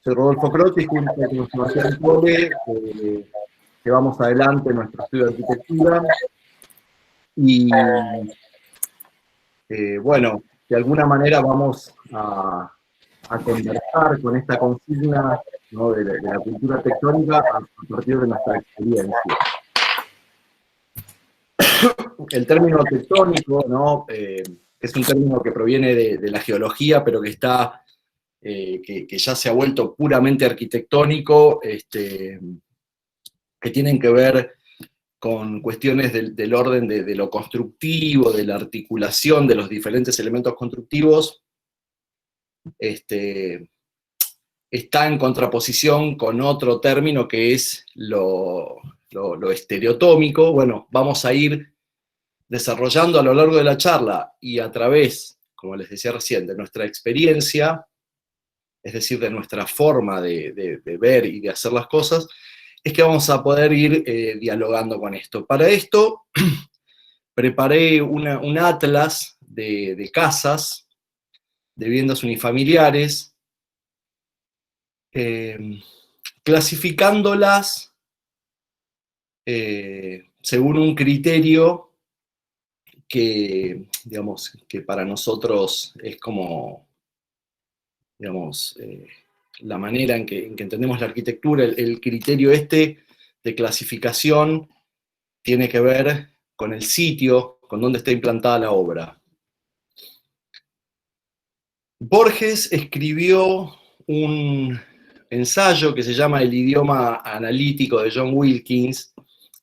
Soy Rodolfo Croce, junto con Sebastián Pole, llevamos adelante nuestro estudio de arquitectura y, bueno, de alguna manera vamos a conversar con esta consigna, ¿no?, de la cultura tectónica a partir de nuestra experiencia. El término tectónico, ¿no?, que es un término que proviene de la geología, pero que está... que ya se ha vuelto puramente arquitectónico, que tienen que ver con cuestiones del orden de lo constructivo, de la articulación de los diferentes elementos constructivos, está en contraposición con otro término que es lo estereotómico. Bueno, vamos a ir desarrollando a lo largo de la charla y a través, como les decía recién, de nuestra experiencia, es decir, de nuestra forma de ver y de hacer las cosas, es que vamos a poder ir dialogando con esto. Para esto, preparé un atlas de casas, de viviendas unifamiliares, clasificándolas según un criterio que, digamos, que para nosotros es como, digamos, la manera en que entendemos la arquitectura. El criterio de clasificación tiene que ver con el sitio, con dónde está implantada la obra. Borges escribió un ensayo que se llama El idioma analítico de John Wilkins,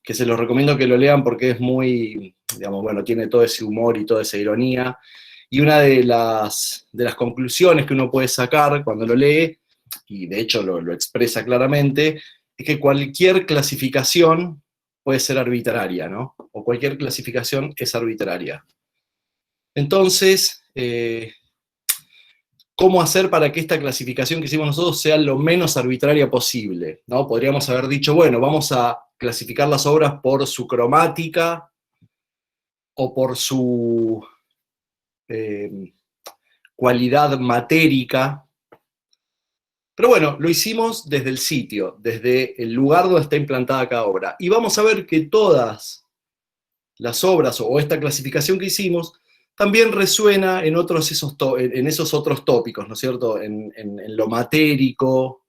que se los recomiendo que lo lean porque es muy, digamos, bueno, tiene todo ese humor y toda esa ironía, y una de las conclusiones que uno puede sacar cuando lo lee, y de hecho lo expresa claramente, es que cualquier clasificación puede ser arbitraria, ¿no? O cualquier clasificación es arbitraria. Entonces, ¿cómo hacer para que esta clasificación que hicimos nosotros sea lo menos arbitraria posible, ¿no? Podríamos haber dicho, bueno, vamos a clasificar las obras por su cromática o por su cualidad matérica. Pero bueno, lo hicimos desde el sitio, desde el lugar donde está implantada cada obra. Y vamos a ver que todas las obras, o esta clasificación que hicimos, también resuena en esos otros tópicos, ¿no es cierto? En lo matérico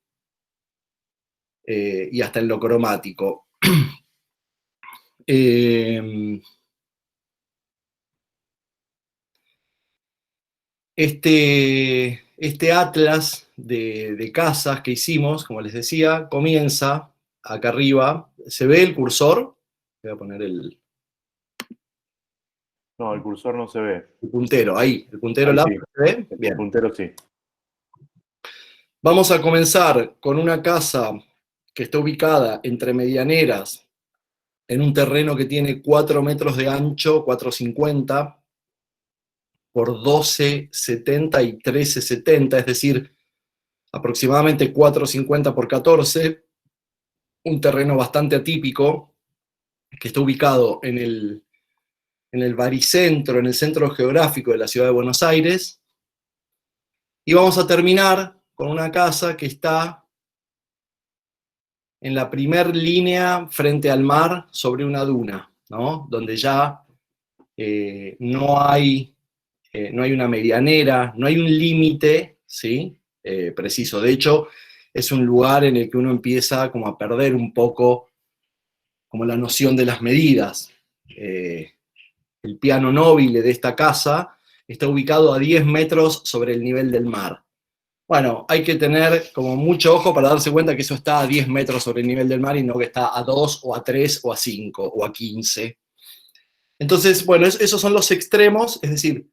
y hasta en lo cromático. Este atlas de casas que hicimos, como les decía, comienza acá arriba. ¿Se ve el cursor? Voy a poner el... No, el cursor no se ve. El puntero, ahí. El puntero ahí lápiz, sí. ¿se ve? El Bien. puntero sí. Vamos a comenzar con una casa que está ubicada entre medianeras, en un terreno que tiene 4 metros de ancho, 4,50 por 12,70 y 13,70, es decir, aproximadamente 4,50 por 14, un terreno bastante atípico, que está ubicado en el baricentro, en el centro geográfico de la ciudad de Buenos Aires. Y vamos a terminar con una casa que está en la primer línea frente al mar sobre una duna, ¿no? Donde ya no hay una medianera, no hay un límite, ¿sí? Preciso. De hecho, es un lugar en el que uno empieza como a perder un poco como la noción de las medidas. El piano nobile de esta casa está ubicado a 10 metros sobre el nivel del mar. Bueno, hay que tener como mucho ojo para darse cuenta que eso está a 10 metros sobre el nivel del mar y no que está a 2 o a 3 o a 5 o a 15. Entonces, bueno, esos son los extremos, es decir,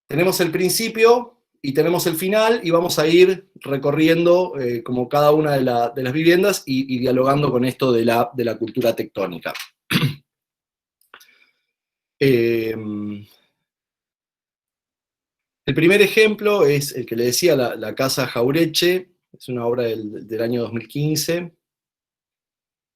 tenemos el principio y tenemos el final y vamos a ir recorriendo como cada una de las viviendas y dialogando con esto de la cultura tectónica. El primer ejemplo es el que le decía, la Casa Jaureche, es una obra del año 2015.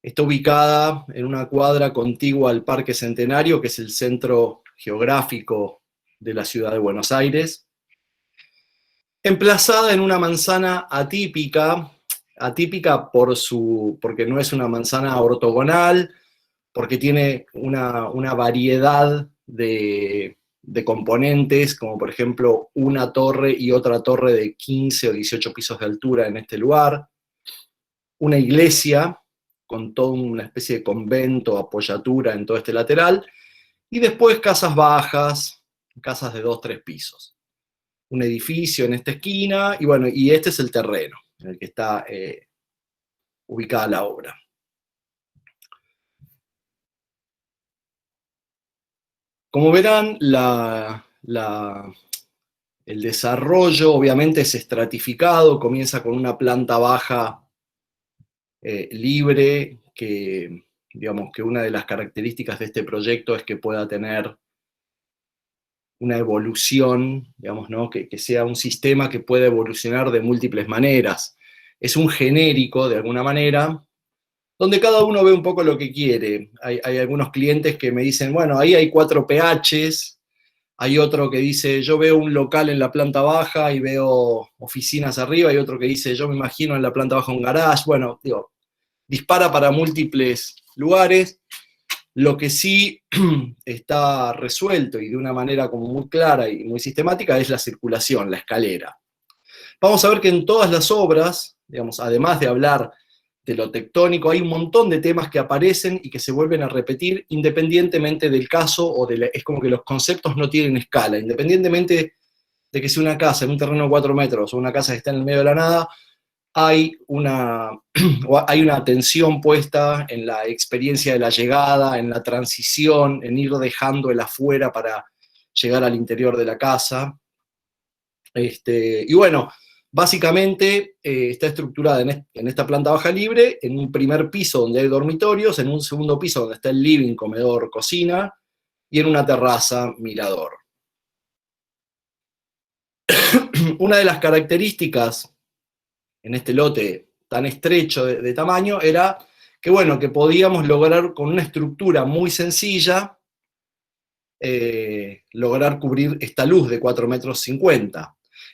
Está ubicada en una cuadra contigua al Parque Centenario, que es el centro geográfico de la ciudad de Buenos Aires. emplazada en una manzana atípica porque no es una manzana ortogonal, porque tiene una variedad de componentes, como por ejemplo una torre y otra torre de 15 o 18 pisos de altura en este lugar, una iglesia con toda una especie de convento, apoyatura en todo este lateral, y después casas bajas, casas de 2, 3 pisos. Un edificio en esta esquina, y bueno, y este es el terreno en el que está ubicada la obra. Como verán, el desarrollo obviamente es estratificado, comienza con una planta baja libre, que digamos que una de las características de este proyecto es que pueda tener una evolución, digamos, ¿no? que sea un sistema que pueda evolucionar de múltiples maneras. Es un genérico, de alguna manera, donde cada uno ve un poco lo que quiere. Hay algunos clientes que me dicen, bueno, ahí hay 4 pHs, hay otro que dice, yo veo un local en la planta baja y veo oficinas arriba, hay otro que dice, yo me imagino en la planta baja un garage. Bueno, digo, dispara para múltiples lugares. Lo que sí está resuelto y de una manera como muy clara y muy sistemática es la circulación, la escalera. Vamos a ver que en todas las obras, digamos, además de hablar de lo tectónico, hay un montón de temas que aparecen y que se vuelven a repetir independientemente del caso, es como que los conceptos no tienen escala, independientemente de que sea una casa en un terreno de 4 metros o una casa que está en el medio de la nada, hay una atención puesta en la experiencia de la llegada, en la transición, en ir dejando el afuera para llegar al interior de la casa. Y bueno, básicamente está estructurada en esta planta baja libre, en un primer piso donde hay dormitorios, en un segundo piso donde está el living, comedor, cocina, y en una terraza, mirador. Una de las características en este lote tan estrecho de tamaño era que, bueno, que podíamos lograr con una estructura muy sencilla, lograr cubrir esta luz de 4,50 metros.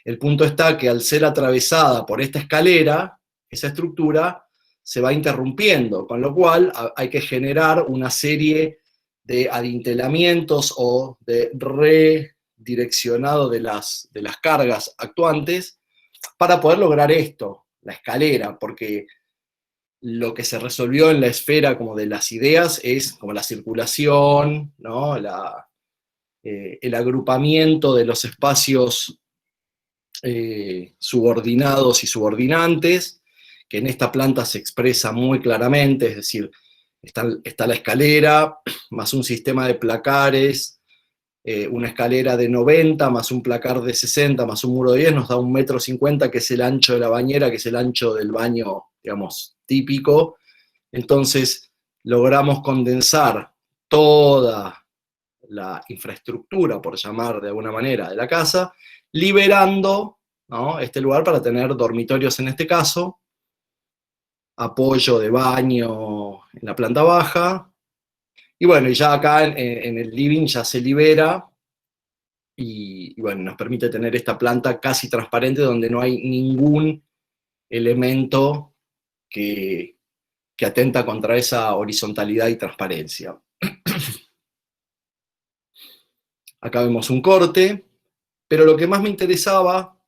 El punto está que al ser atravesada por esta escalera, esa estructura se va interrumpiendo, con lo cual hay que generar una serie de adintelamientos o de redireccionado de las cargas actuantes para poder lograr esto, la escalera, porque lo que se resolvió en la esfera como de las ideas es como la circulación, ¿no? El agrupamiento de los espacios subordinados y subordinantes, que en esta planta se expresa muy claramente, es decir, está la escalera, más un sistema de placares, una escalera de 90, más un placar de 60, más un muro de 10, nos da 1,50 m, que es el ancho de la bañera, que es el ancho del baño, digamos, típico. Entonces, logramos condensar toda la infraestructura, por llamar de alguna manera, de la casa, liberando, ¿no?, este lugar para tener dormitorios en este caso, apoyo de baño en la planta baja, y bueno, y ya acá en el living ya se libera, y bueno, nos permite tener esta planta casi transparente donde no hay ningún elemento que atenta contra esa horizontalidad y transparencia. Acá vemos un corte, pero lo que más me interesaba,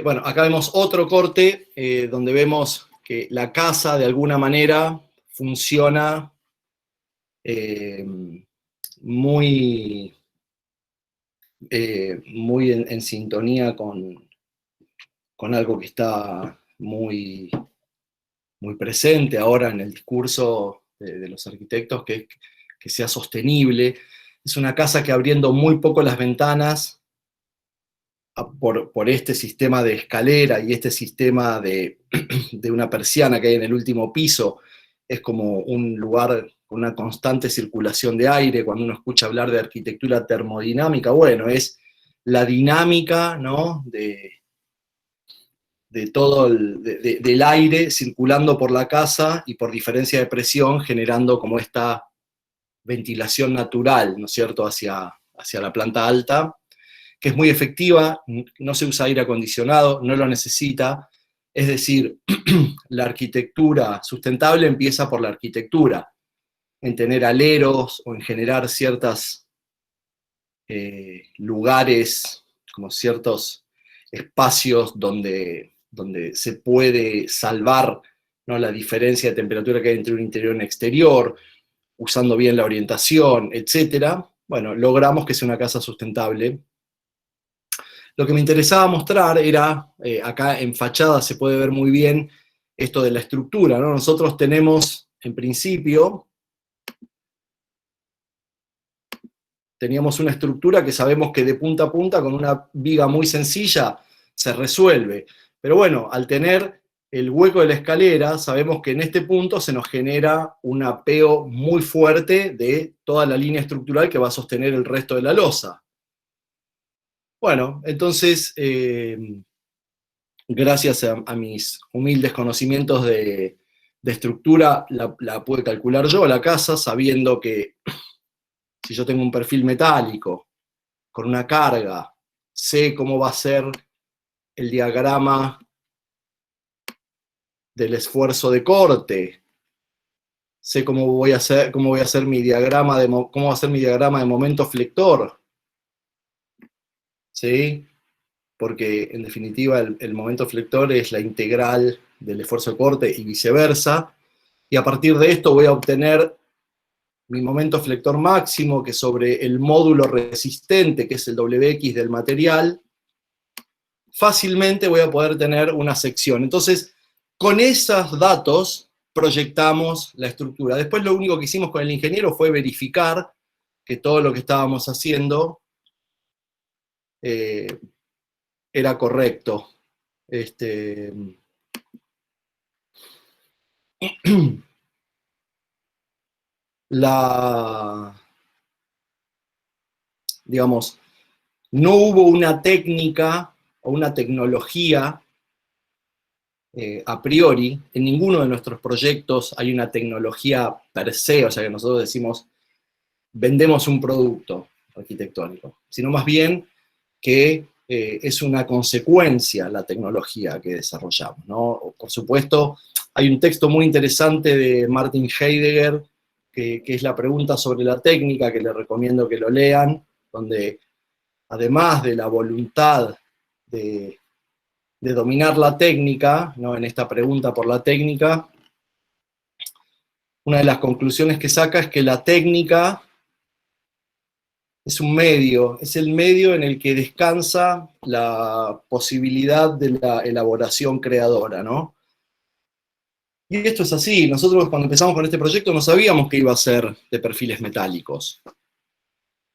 bueno, acá vemos otro corte donde vemos que la casa de alguna manera funciona muy en sintonía con algo que está muy, muy presente ahora en el discurso de los arquitectos, que sea sostenible. Es una casa que, abriendo muy poco las ventanas, por este sistema de escalera y este sistema de una persiana que hay en el último piso, es como un lugar con una constante circulación de aire. Cuando uno escucha hablar de arquitectura termodinámica, bueno, es la dinámica, ¿no?, de todo del aire circulando por la casa y por diferencia de presión generando como esta ventilación natural, ¿no es cierto?, hacia la planta alta. que es muy efectiva, no se usa aire acondicionado, no lo necesita. Es decir, la arquitectura sustentable empieza por la arquitectura, en tener aleros o en generar ciertos lugares, como ciertos espacios donde se puede salvar, ¿no?, la diferencia de temperatura que hay entre un interior y un exterior, usando bien la orientación, etc. Bueno, logramos que sea una casa sustentable. Lo que me interesaba mostrar era, acá en fachada se puede ver muy bien esto de la estructura, ¿no? Nosotros tenemos, en principio, teníamos una estructura que sabemos que de punta a punta, con una viga muy sencilla, se resuelve. Pero bueno, al tener el hueco de la escalera, sabemos que en este punto se nos genera un apeo muy fuerte de toda la línea estructural que va a sostener el resto de la losa. Bueno, entonces, gracias a mis humildes conocimientos de estructura, la pude calcular yo, la casa, sabiendo que si yo tengo un perfil metálico con una carga, sé cómo va a ser el diagrama del esfuerzo de corte, sé cómo voy a hacer mi diagrama cómo va a ser mi diagrama de momento flector, ¿sí? Porque en definitiva el momento flector es la integral del esfuerzo de corte y viceversa, y a partir de esto voy a obtener mi momento flector máximo, que sobre el módulo resistente, que es el Wx del material, fácilmente voy a poder tener una sección. Entonces, con esos datos proyectamos la estructura. Después lo único que hicimos con el ingeniero fue verificar que todo lo que estábamos haciendo era correcto. Digamos, no hubo una técnica o una tecnología a priori. En ninguno de nuestros proyectos hay una tecnología per se, o sea que nosotros decimos, vendemos un producto arquitectónico, sino más bien que es una consecuencia la tecnología que desarrollamos, ¿no? Por supuesto, hay un texto muy interesante de Martin Heidegger, que es la pregunta sobre la técnica, que les recomiendo que lo lean, donde además de la voluntad de dominar la técnica, ¿no?, en esta pregunta por la técnica, una de las conclusiones que saca es que la técnica es un medio, es el medio en el que descansa la posibilidad de la elaboración creadora, ¿no? Y esto es así. Nosotros cuando empezamos con este proyecto no sabíamos que iba a ser de perfiles metálicos.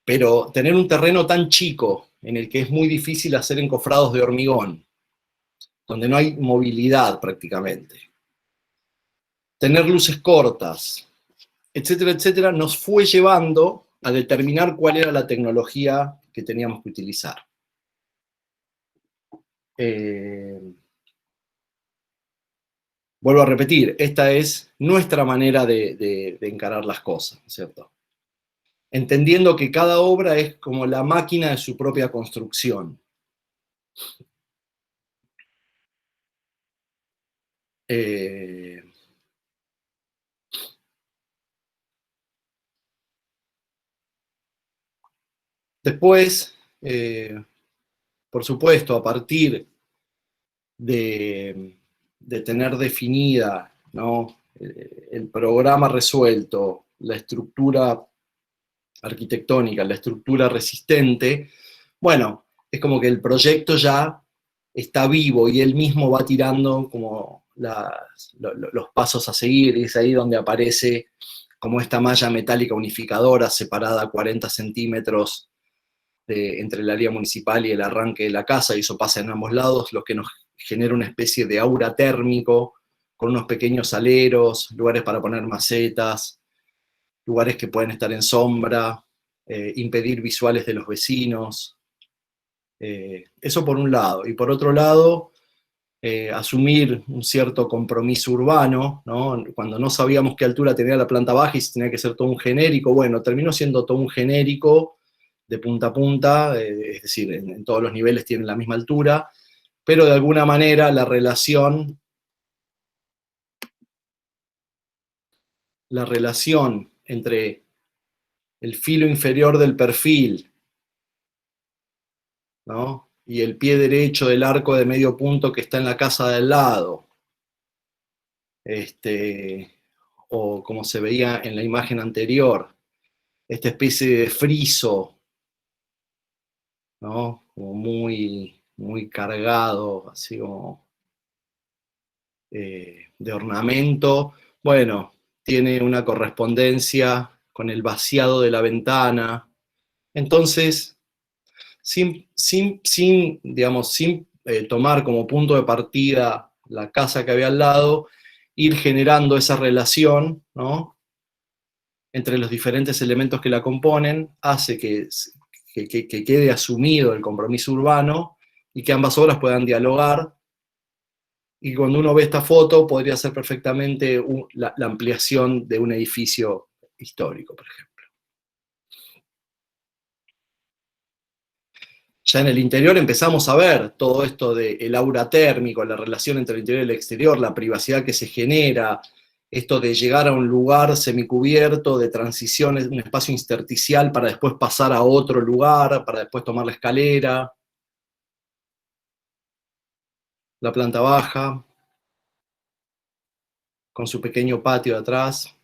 Pero tener un terreno tan chico, en el que es muy difícil hacer encofrados de hormigón, donde no hay movilidad prácticamente, tener luces cortas, etcétera, etcétera, nos fue llevando a determinar cuál era la tecnología que teníamos que utilizar. Vuelvo a repetir, esta es nuestra manera de encarar las cosas, ¿cierto? Entendiendo que cada obra es como la máquina de su propia construcción. Después, por supuesto, a partir de tener definida, ¿no?, el programa resuelto, la estructura arquitectónica, la estructura resistente, bueno, es como que el proyecto ya está vivo y él mismo va tirando como los pasos a seguir, y es ahí donde aparece como esta malla metálica unificadora separada a 40 centímetros entre el área municipal y el arranque de la casa, y eso pasa en ambos lados, lo que nos genera una especie de aura térmico, con unos pequeños aleros, lugares para poner macetas, lugares que pueden estar en sombra, impedir visuales de los vecinos. Eso por un lado. Y por otro lado, asumir un cierto compromiso urbano, ¿no? Cuando no sabíamos qué altura tenía la planta baja y si tenía que ser todo un genérico, bueno, terminó siendo todo un genérico de punta a punta, es decir, en todos los niveles tienen la misma altura, pero de alguna manera la relación entre el filo inferior del perfil, ¿no?, y el pie derecho del arco de medio punto que está en la casa del lado, o como se veía en la imagen anterior, esta especie de friso, ¿no?, como muy, muy cargado, así como de ornamento. Bueno, tiene una correspondencia con el vaciado de la ventana. Entonces, digamos, sin tomar como punto de partida la casa que había al lado, ir generando esa relación, ¿no?, entre los diferentes elementos que la componen, hace que quede asumido el compromiso urbano y que ambas obras puedan dialogar. Y cuando uno ve esta foto, podría ser perfectamente la ampliación de un edificio histórico, por ejemplo. Ya en el interior empezamos a ver todo esto del aura térmico, la relación entre el interior y el exterior, la privacidad que se genera, esto de llegar a un lugar semicubierto, de transición, un espacio intersticial para después pasar a otro lugar, para después tomar la escalera, la planta baja, con su pequeño patio de atrás,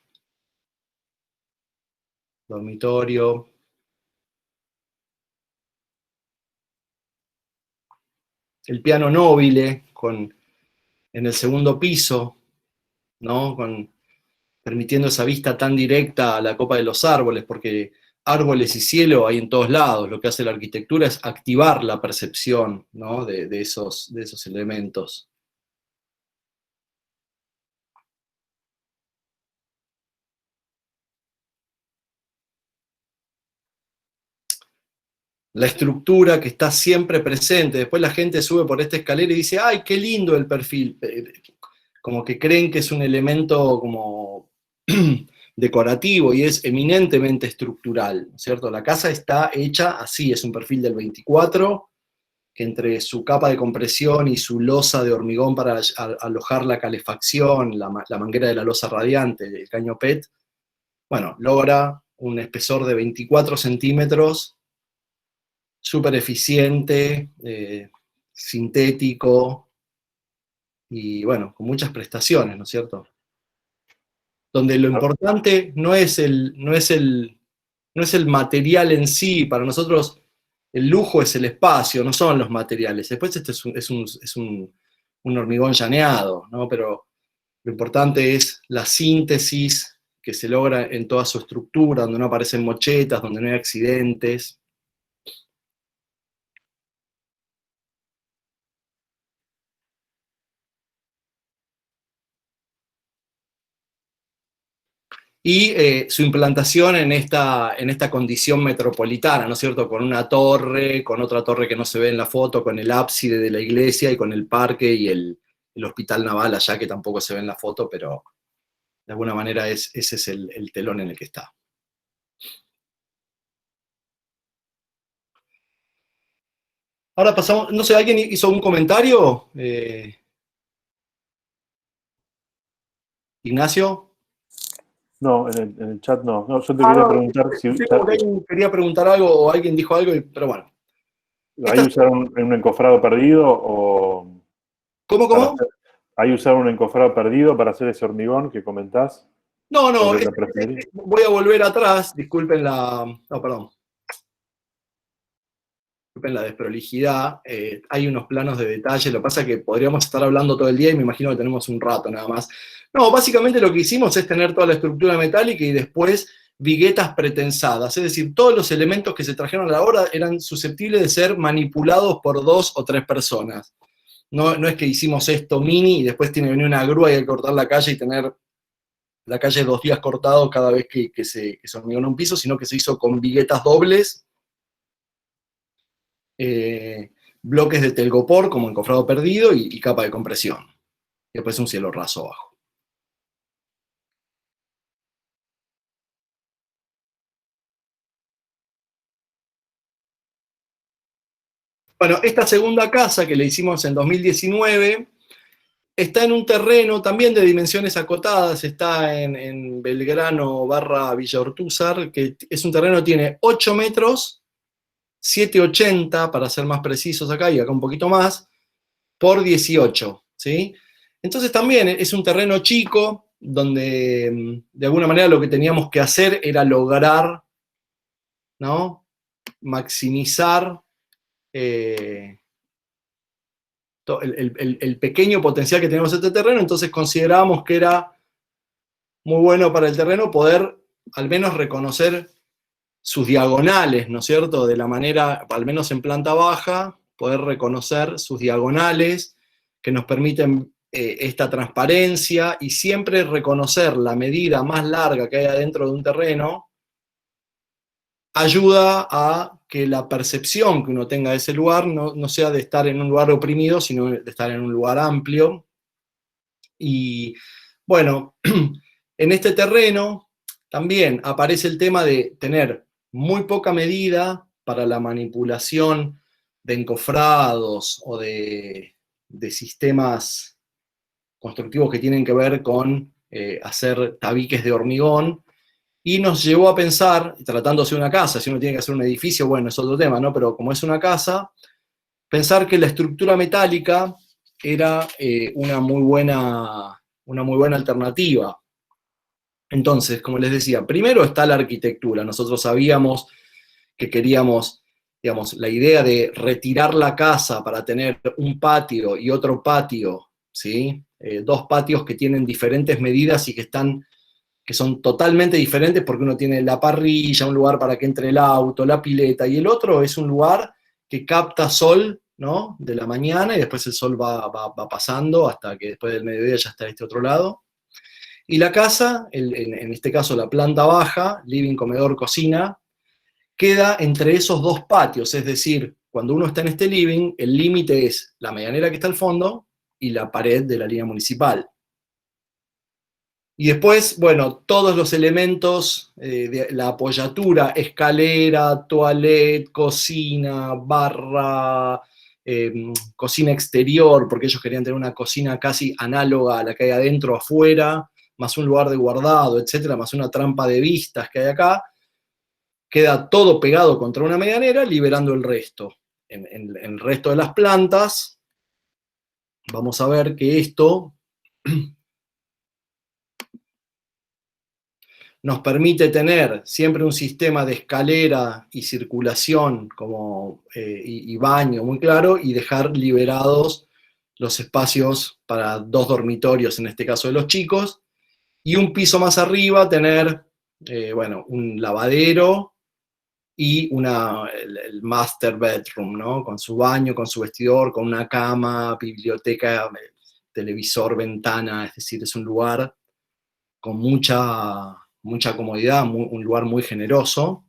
dormitorio. El piano nobile en el segundo piso, ¿no?, permitiendo esa vista tan directa a la copa de los árboles, porque árboles y cielo hay en todos lados. Lo que hace la arquitectura es activar la percepción, ¿no?, de esos elementos. La estructura que está siempre presente. Después la gente sube por esta escalera y dice, ¡ay, qué lindo el perfil! Como que creen que es un elemento como decorativo, y es eminentemente estructural, ¿no es cierto? La casa está hecha así, es un perfil del 24, que entre su capa de compresión y su losa de hormigón para alojar la calefacción, la manguera de la losa radiante, el caño PET, bueno, logra un espesor de 24 centímetros, súper eficiente, sintético, y bueno, con muchas prestaciones, ¿no es cierto? Donde lo importante no es el material en sí. Para nosotros el lujo es el espacio, no son los materiales. Después este es un hormigón llaneado, ¿no? Pero lo importante es la síntesis que se logra en toda su estructura, donde no aparecen mochetas, donde no hay accidentes. Y su implantación en esta condición metropolitana, ¿no es cierto?, con una torre, con otra torre que no se ve en la foto, con el ábside de la iglesia y con el parque y el hospital naval allá, que tampoco se ve en la foto, pero de alguna manera ese es el telón en el que está. Ahora pasamos, no sé, ¿alguien hizo un comentario? ¿Ignacio? No, en el chat no. No, yo te Ah, quería no, preguntar si pensé como que alguien quería preguntar algo o alguien dijo algo, pero bueno. ahí Esta, usaron un encofrado perdido o ¿Cómo, para cómo? hacer, ahí usaron un encofrado perdido para hacer ese hormigón que comentás No, no, sobre la perfilería. voy a volver atrás, disculpen no, perdón. Disculpen la desprolijidad, hay unos planos de detalle, lo que pasa es que podríamos estar hablando todo el día y me imagino que tenemos un rato nada más. No, básicamente lo que hicimos es tener toda la estructura metálica y después viguetas pretensadas, es decir, todos los elementos que se trajeron a la obra eran susceptibles de ser manipulados por 2 o 3 personas. No, no es que hicimos esto mini y después tiene que venir una grúa y hay que cortar la calle y tener la calle 2 días cortados cada vez que se hormigona un piso, sino que se hizo con viguetas dobles, bloques de telgopor como encofrado perdido y capa de compresión. Y después un cielo raso abajo. Bueno, esta segunda casa que le hicimos en 2019 está en un terreno también de dimensiones acotadas, está en Belgrano / Villa Ortúzar, que es un terreno que tiene 8 metros, 7,80 para ser más precisos acá, y acá un poquito más, por 18, ¿sí? Entonces también es un terreno chico, donde de alguna manera lo que teníamos que hacer era lograr, ¿no?, maximizar el pequeño potencial que tenemos en este terreno. Entonces considerábamos que era muy bueno para el terreno poder al menos reconocer sus diagonales, ¿no es cierto? De la manera, al menos en planta baja, poder reconocer sus diagonales que nos permiten esta transparencia, y siempre reconocer la medida más larga que hay adentro de un terreno ayuda a que la percepción que uno tenga de ese lugar no sea de estar en un lugar oprimido, sino de estar en un lugar amplio. Y bueno, en este terreno también aparece el tema de tener muy poca medida para la manipulación de encofrados o de sistemas constructivos que tienen que ver con hacer tabiques de hormigón, y nos llevó a pensar, tratándose de una casa, si uno tiene que hacer un edificio, bueno, es otro tema, ¿no? Pero como es una casa, pensar que la estructura metálica era una muy buena alternativa. Entonces, como les decía, primero está la arquitectura. Nosotros sabíamos que queríamos, digamos, la idea de retirar la casa para tener un patio y otro patio, ¿sí? Dos patios que tienen diferentes medidas y que son totalmente diferentes, porque uno tiene la parrilla, un lugar para que entre el auto, la pileta, y el otro es un lugar que capta sol, ¿no?, de la mañana, y después el sol va pasando hasta que después del mediodía ya está este otro lado. Y la casa, en este caso la planta baja, living, comedor, cocina, queda entre esos dos patios. Es decir, cuando uno está en este living, el límite es la medianera que está al fondo y la pared de la línea municipal. Y después, bueno, todos los elementos de la apoyatura, escalera, toilette, cocina, barra, cocina exterior, porque ellos querían tener una cocina casi análoga a la que hay adentro, afuera, más un lugar de guardado, etcétera, más una trampa de vistas que hay acá. Queda todo pegado contra una medianera, liberando el resto. En el resto de las plantas, vamos a ver que esto nos permite tener siempre un sistema de escalera y circulación y baño muy claro, y dejar liberados los espacios para 2 dormitorios, en este caso de los chicos, y un piso más arriba tener, bueno, un lavadero y el master bedroom, ¿no?, con su baño, con su vestidor, con una cama, biblioteca, televisor, ventana. Es decir, es un lugar con mucha comodidad, un lugar muy generoso,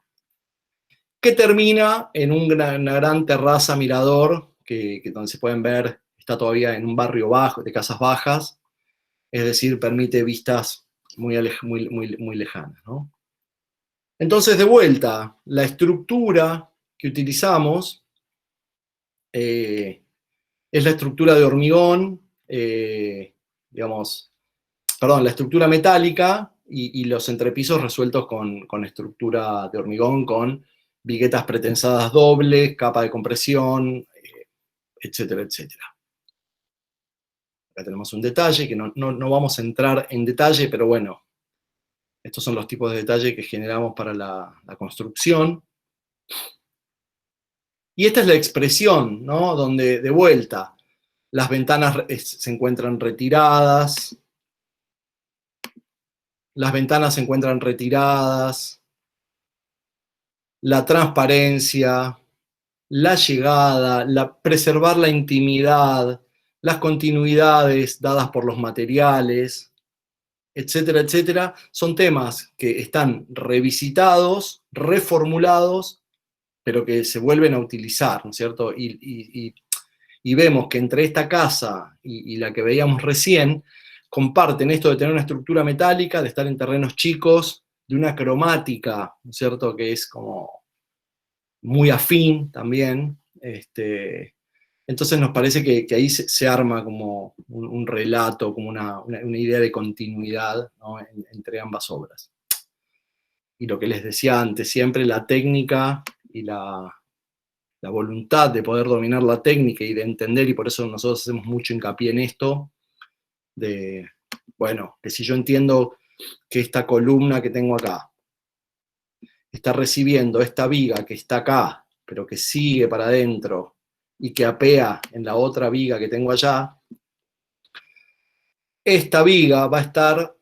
que termina en una gran terraza mirador, donde se pueden ver, está todavía en un barrio bajo, de casas bajas, es decir, permite vistas muy lejanas, ¿no? Entonces, de vuelta, la estructura que utilizamos es la estructura de hormigón, la estructura metálica, y los entrepisos resueltos con estructura de hormigón, con viguetas pretensadas dobles, capa de compresión, etcétera, etcétera. Acá tenemos un detalle, que no vamos a entrar en detalle, pero bueno, estos son los tipos de detalle que generamos para la construcción. Y esta es la expresión, ¿no?, donde, de vuelta, las ventanas se encuentran retiradas, la transparencia, la llegada, preservar la intimidad, las continuidades dadas por los materiales, etcétera, etcétera, son temas que están revisitados, reformulados, pero que se vuelven a utilizar, ¿no es cierto? Y vemos que entre esta casa y la que veíamos recién, comparten esto de tener una estructura metálica, de estar en terrenos chicos, de una cromática, ¿no es cierto?, que es como muy afín también, Entonces nos parece que ahí se arma como un relato, como una idea de continuidad, ¿no? Entre ambas obras. Y lo que les decía antes, siempre la técnica y la voluntad de poder dominar la técnica y de entender, y por eso nosotros hacemos mucho hincapié en esto, bueno, que si yo entiendo que esta columna que tengo acá está recibiendo esta viga que está acá, pero que sigue para adentro y que apea en la otra viga que tengo allá, esta viga va a estar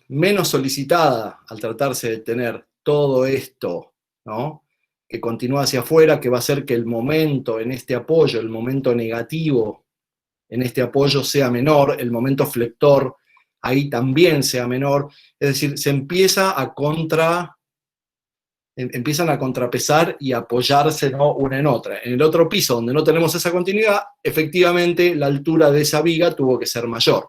menos solicitada al tratarse de tener todo esto, ¿no? Que continúa hacia afuera, que va a hacer que el momento en este apoyo, el momento negativo en este apoyo sea menor, el momento flector ahí también sea menor, es decir, se empieza a empiezan a contrapesar y a apoyarse, ¿no? Una en otra. En el otro piso, donde no tenemos esa continuidad, efectivamente la altura de esa viga tuvo que ser mayor.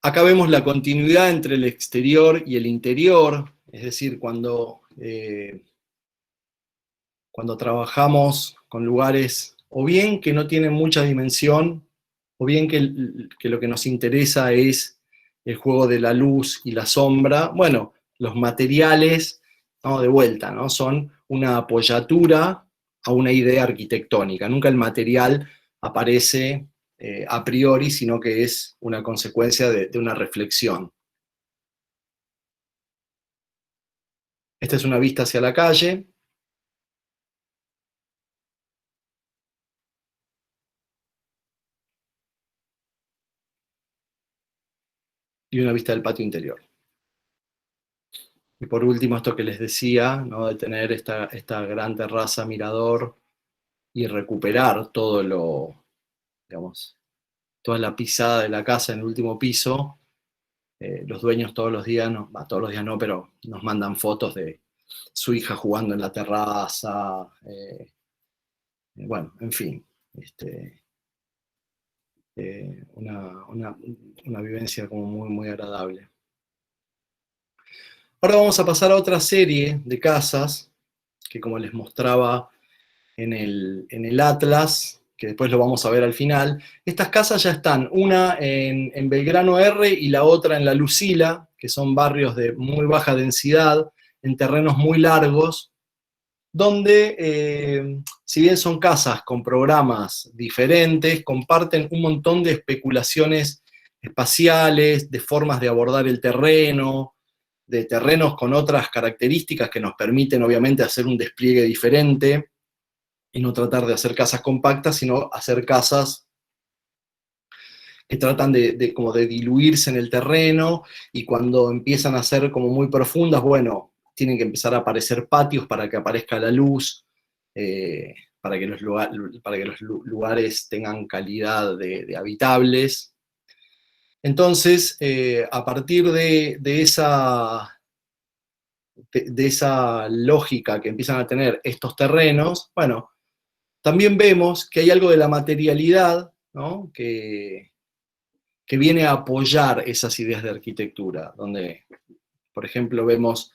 Acá vemos la continuidad entre el exterior y el interior, es decir, cuando trabajamos con lugares o bien que no tienen mucha dimensión, o bien que lo que nos interesa es el juego de la luz y la sombra, bueno, los materiales, ¿no? De vuelta, ¿no? Son una apoyatura a una idea arquitectónica. Nunca el material aparece a priori, sino que es una consecuencia de una reflexión. Esta es una vista hacia la calle. Y una vista del patio interior. Y por último, esto que les decía, ¿no? De tener esta gran terraza mirador y recuperar digamos, toda la pisada de la casa en el último piso. Los dueños todos los días, todos los días no, pero nos mandan fotos de su hija jugando en la terraza. Bueno, en fin. Una vivencia como muy, muy agradable. Ahora vamos a pasar a otra serie de casas que, como les mostraba en el Atlas, que después lo vamos a ver al final, estas casas ya están, una en Belgrano R y la otra en La Lucila, que son barrios de muy baja densidad, en terrenos muy largos, donde, si bien son casas con programas diferentes, comparten un montón de especulaciones espaciales, de formas de abordar el terreno, de terrenos con otras características que nos permiten obviamente hacer un despliegue diferente y no tratar de hacer casas compactas, sino hacer casas que tratan como de diluirse en el terreno, y cuando empiezan a ser como muy profundas, bueno, tienen que empezar a aparecer patios para que aparezca la luz, para que los lugares tengan calidad de habitables. Entonces, a partir de esa lógica que empiezan a tener estos terrenos, bueno, también vemos que hay algo de la materialidad, ¿no? que viene a apoyar esas ideas de arquitectura, donde, por ejemplo, vemos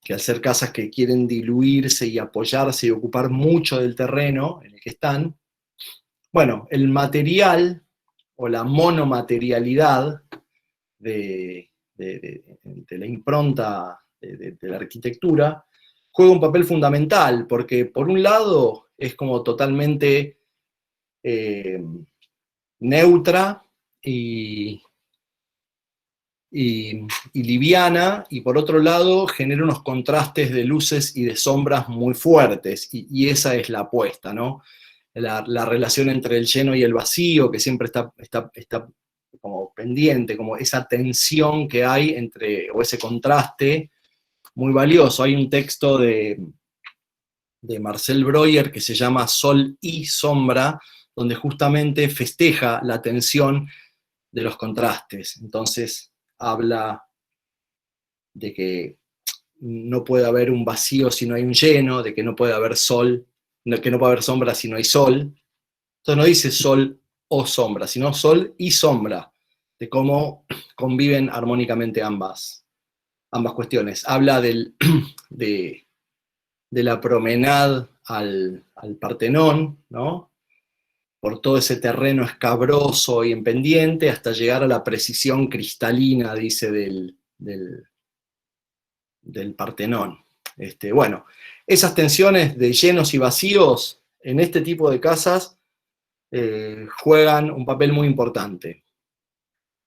que al ser casas que quieren diluirse y apoyarse y ocupar mucho del terreno en el que están, bueno, el material o la monomaterialidad de la impronta de la arquitectura juega un papel fundamental, porque por un lado es como totalmente neutra y liviana, y por otro lado genera unos contrastes de luces y de sombras muy fuertes, y esa es la apuesta, ¿no? La relación entre el lleno y el vacío, que siempre está como pendiente, como esa tensión que hay o ese contraste muy valioso. Hay un texto de Marcel Breuer que se llama Sol y Sombra, donde justamente festeja la tensión de los contrastes. Entonces habla de que no puede haber un vacío si no hay un lleno, de que no puede haber sol que no puede haber sombra si no hay sol. Entonces no dice sol o sombra, sino sol y sombra, de cómo conviven armónicamente ambas cuestiones. Habla de la promenade al Partenón, ¿no? Por todo ese terreno escabroso y en pendiente, hasta llegar a la precisión cristalina, dice, del Partenón. Bueno, esas tensiones de llenos y vacíos en este tipo de casas juegan un papel muy importante.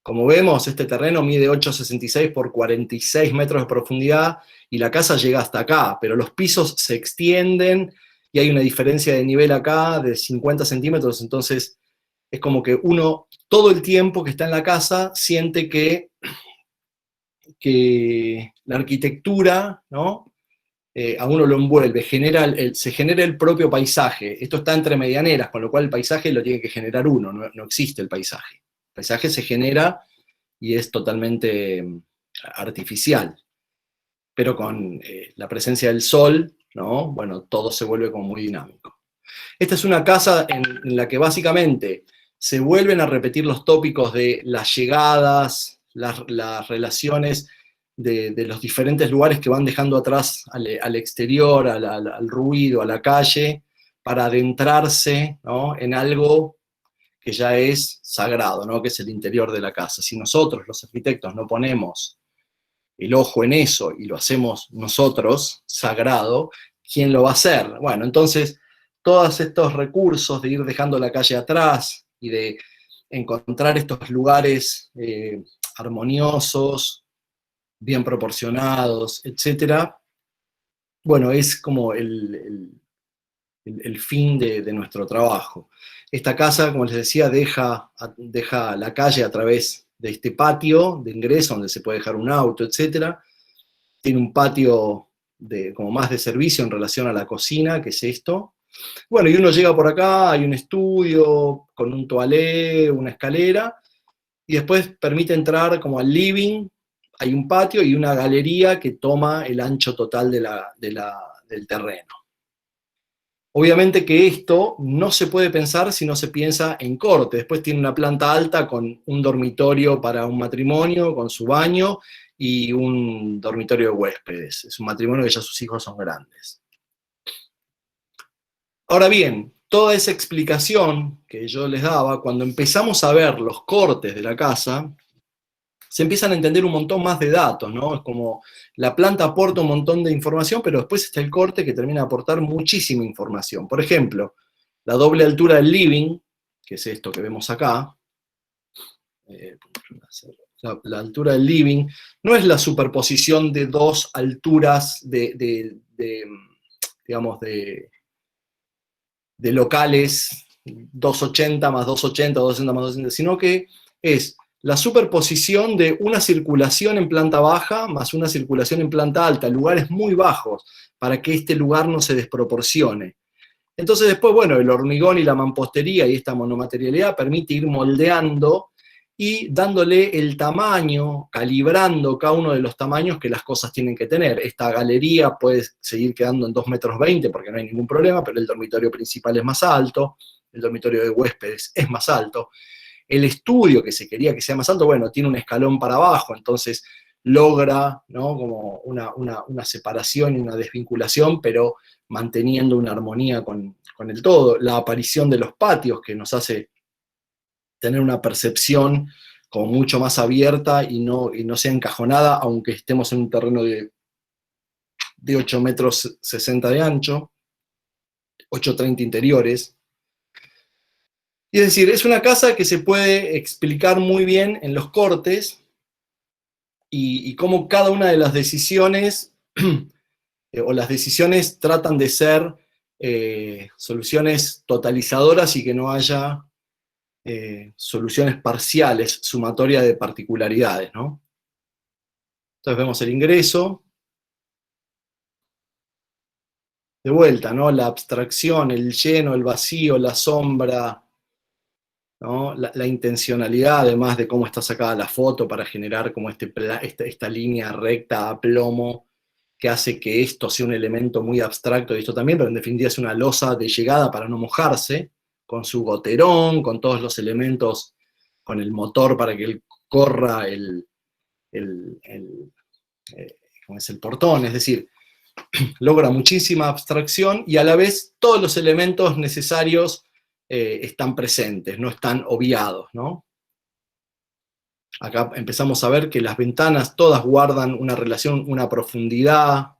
Como vemos, este terreno mide 8,66 por 46 metros de profundidad y la casa llega hasta acá, pero los pisos se extienden y hay una diferencia de nivel acá de 50 centímetros, entonces es como que uno todo el tiempo que está en la casa siente que la arquitectura, ¿no? A uno lo envuelve, se genera el propio paisaje. Esto está entre medianeras, con lo cual el paisaje lo tiene que generar uno, no existe el paisaje. El paisaje se genera y es totalmente artificial. Pero con la presencia del sol, ¿no? Bueno, todo se vuelve como muy dinámico. Esta es una casa en la que básicamente se vuelven a repetir los tópicos de las llegadas, las relaciones de los diferentes lugares que van dejando atrás al exterior, al ruido, a la calle, para adentrarse, ¿no? En algo que ya es sagrado, ¿no? Que es el interior de la casa. Si nosotros, los arquitectos, no ponemos el ojo en eso y lo hacemos nosotros, sagrado, ¿quién lo va a hacer? Bueno, entonces, todos estos recursos de ir dejando la calle atrás y de encontrar estos lugares armoniosos, bien proporcionados, etcétera, bueno, es como el fin de nuestro trabajo. Esta casa, como les decía, deja la calle a través de este patio de ingreso, donde se puede dejar un auto, etc. Tiene un patio como más de servicio en relación a la cocina, que es esto. Bueno, y uno llega por acá, hay un estudio con un toilet, una escalera, y después permite entrar como al living, hay un patio y una galería que toma el ancho total del terreno. Obviamente que esto no se puede pensar si no se piensa en corte. Después tiene una planta alta con un dormitorio para un matrimonio, con su baño, y un dormitorio de huéspedes. Es un matrimonio que ya sus hijos son grandes. Ahora bien, toda esa explicación que yo les daba, cuando empezamos a ver los cortes de la casa, se empiezan a entender un montón más de datos, ¿no? Es como la planta aporta un montón de información, pero después está el corte que termina de aportar muchísima información. Por ejemplo, la doble altura del living, que es esto que vemos acá, la altura del living, no es la superposición de dos alturas digamos, de locales, 280 más 280, 260 más 260, sino que es la superposición de una circulación en planta baja más una circulación en planta alta, lugares muy bajos, para que este lugar no se desproporcione. Entonces después, bueno, el hormigón y la mampostería y esta monomaterialidad permite ir moldeando y dándole el tamaño, calibrando cada uno de los tamaños que las cosas tienen que tener. Esta galería puede seguir quedando en 2,20 m porque no hay ningún problema, pero el dormitorio principal es más alto, el dormitorio de huéspedes es más alto. El estudio, que se quería que sea más alto, bueno, tiene un escalón para abajo, entonces logra, ¿no? Como una separación y una desvinculación, pero manteniendo una armonía con el todo. La aparición de los patios, que nos hace tener una percepción como mucho más abierta y no sea encajonada, aunque estemos en un terreno de 8,60 metros de ancho, 8,30 interiores. Y es decir, es una casa que se puede explicar muy bien en los cortes y cómo cada una de las decisiones o las decisiones tratan de ser soluciones totalizadoras y que no haya soluciones parciales, sumatoria de particularidades, ¿no? Entonces vemos el ingreso. De vuelta, ¿no? La abstracción, el lleno, el vacío, la sombra, ¿no? La intencionalidad, además de cómo está sacada la foto para generar como esta línea recta a plomo que hace que esto sea un elemento muy abstracto y esto también, pero en definitiva es una losa de llegada para no mojarse, con su goterón, con todos los elementos, con el motor para que él corra ¿cómo es? El portón, es decir, logra muchísima abstracción y a la vez todos los elementos necesarios están presentes, no están obviados, ¿no? Acá empezamos a ver que las ventanas todas guardan una relación, una profundidad,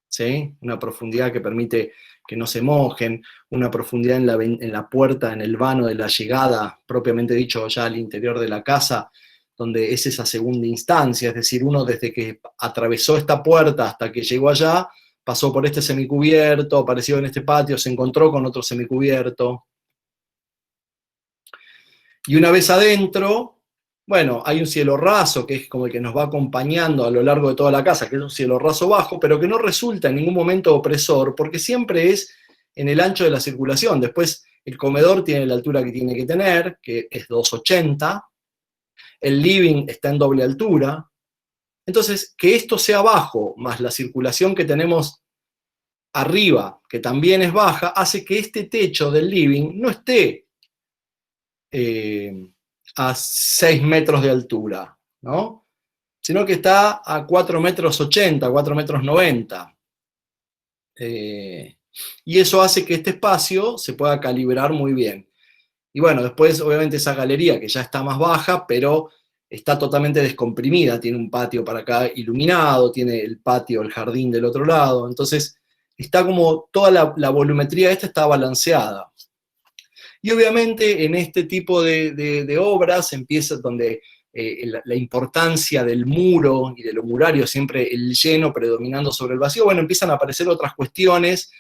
¿sí? Una profundidad que permite que no se mojen, una profundidad en la puerta, en el vano de la llegada, propiamente dicho ya al interior de la casa, donde es esa segunda instancia, es decir, uno desde que atravesó esta puerta hasta que llegó allá, pasó por este semicubierto, apareció en este patio, se encontró con otro semicubierto. Y una vez adentro, bueno, hay un cielo raso, que es como el que nos va acompañando a lo largo de toda la casa, que es un cielo raso bajo, pero que no resulta en ningún momento opresor, porque siempre es en el ancho de la circulación. Después, el comedor tiene la altura que tiene que tener, que es 2,80. El living está en doble altura. Entonces, que esto sea bajo, más la circulación que tenemos arriba, que también es baja, hace que este techo del living no esté a 6 metros de altura, ¿no? Sino que está a 4,80 metros, 4,90 metros. Y eso hace que este espacio se pueda calibrar muy bien. Y bueno, después obviamente esa galería que ya está más baja, pero está totalmente descomprimida, tiene un patio para acá iluminado, tiene el patio, el jardín del otro lado, entonces está como toda la volumetría esta está balanceada. Y obviamente en este tipo de obras empieza donde la importancia del muro y de lo murario, siempre el lleno predominando sobre el vacío, bueno, empiezan a aparecer otras cuestiones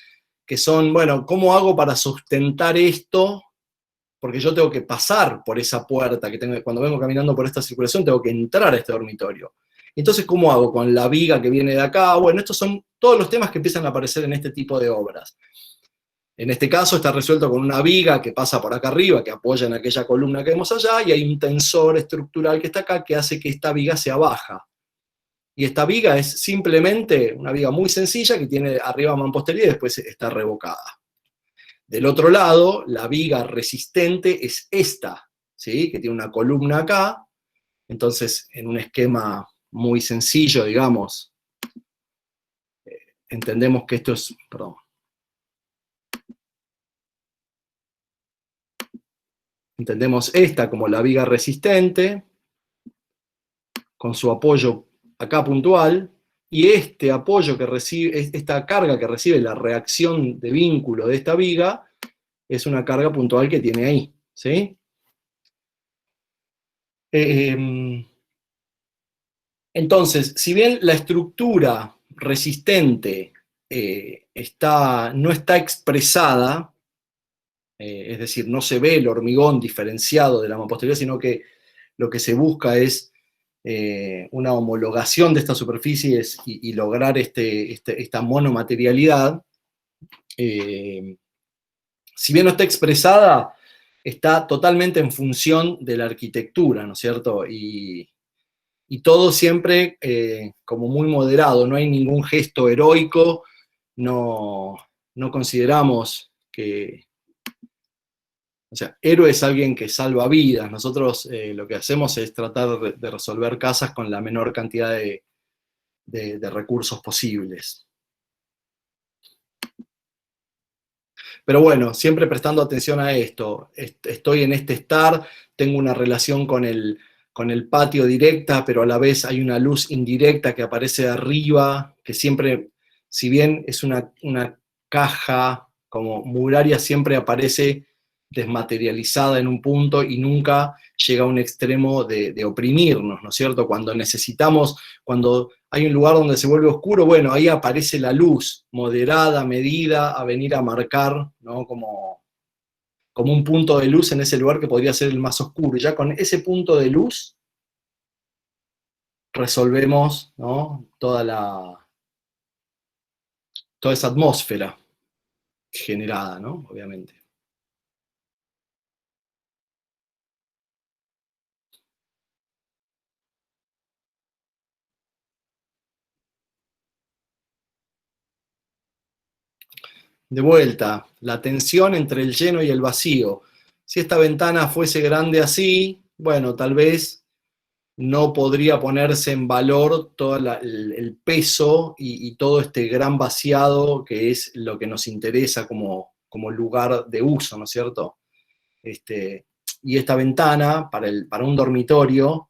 que son, bueno, ¿cómo hago para sustentar esto? Porque yo tengo que pasar por esa puerta que tengo, cuando vengo caminando por esta circulación, tengo que entrar a este dormitorio. Entonces, ¿cómo hago con la viga que viene de acá? Bueno, estos son todos los temas que empiezan a aparecer en este tipo de obras. En este caso está resuelto con una viga que pasa por acá arriba, que apoya en aquella columna que vemos allá, y hay un tensor estructural que está acá que hace que esta viga sea baja. Y esta viga es simplemente una viga muy sencilla que tiene arriba mampostería y después está revocada. Del otro lado, la viga resistente es esta, ¿sí? Que tiene una columna acá. Entonces, en un esquema muy sencillo, digamos, entendemos que esto es, perdón, entendemos esta como la viga resistente, con su apoyo acá puntual, y este apoyo que recibe, esta carga que recibe la reacción de vínculo de esta viga, es una carga puntual que tiene ahí, ¿sí? Entonces, si bien la estructura resistente no está expresada, es decir, no se ve el hormigón diferenciado de la mampostería, sino que lo que se busca es una homologación de estas superficies y lograr esta monomaterialidad. Si bien no está expresada, está totalmente en función de la arquitectura, ¿no es cierto? Y todo siempre como muy moderado, no hay ningún gesto heroico, no consideramos que, o sea, héroe es alguien que salva vidas. Nosotros lo que hacemos es tratar de resolver casas con la menor cantidad de recursos posibles. Pero bueno, siempre prestando atención a esto. Estoy en este estar, tengo una relación con el patio directa, pero a la vez hay una luz indirecta que aparece de arriba, que siempre, si bien es una caja como muraria, siempre aparece desmaterializada en un punto y nunca llega a un extremo de oprimirnos, ¿no es cierto? Cuando necesitamos, cuando hay un lugar donde se vuelve oscuro, bueno, ahí aparece la luz, moderada, medida, a venir a marcar, ¿no? Como un punto de luz en ese lugar que podría ser el más oscuro. Y ya con ese punto de luz resolvemos, ¿no? Toda esa atmósfera generada, ¿no? Obviamente. de vuelta, la tensión entre el lleno y el vacío. Si esta ventana fuese grande así, bueno, tal vez no podría ponerse en valor todo el peso y todo este gran vaciado que es lo que nos interesa como lugar de uso, ¿no es cierto? Y esta ventana para un dormitorio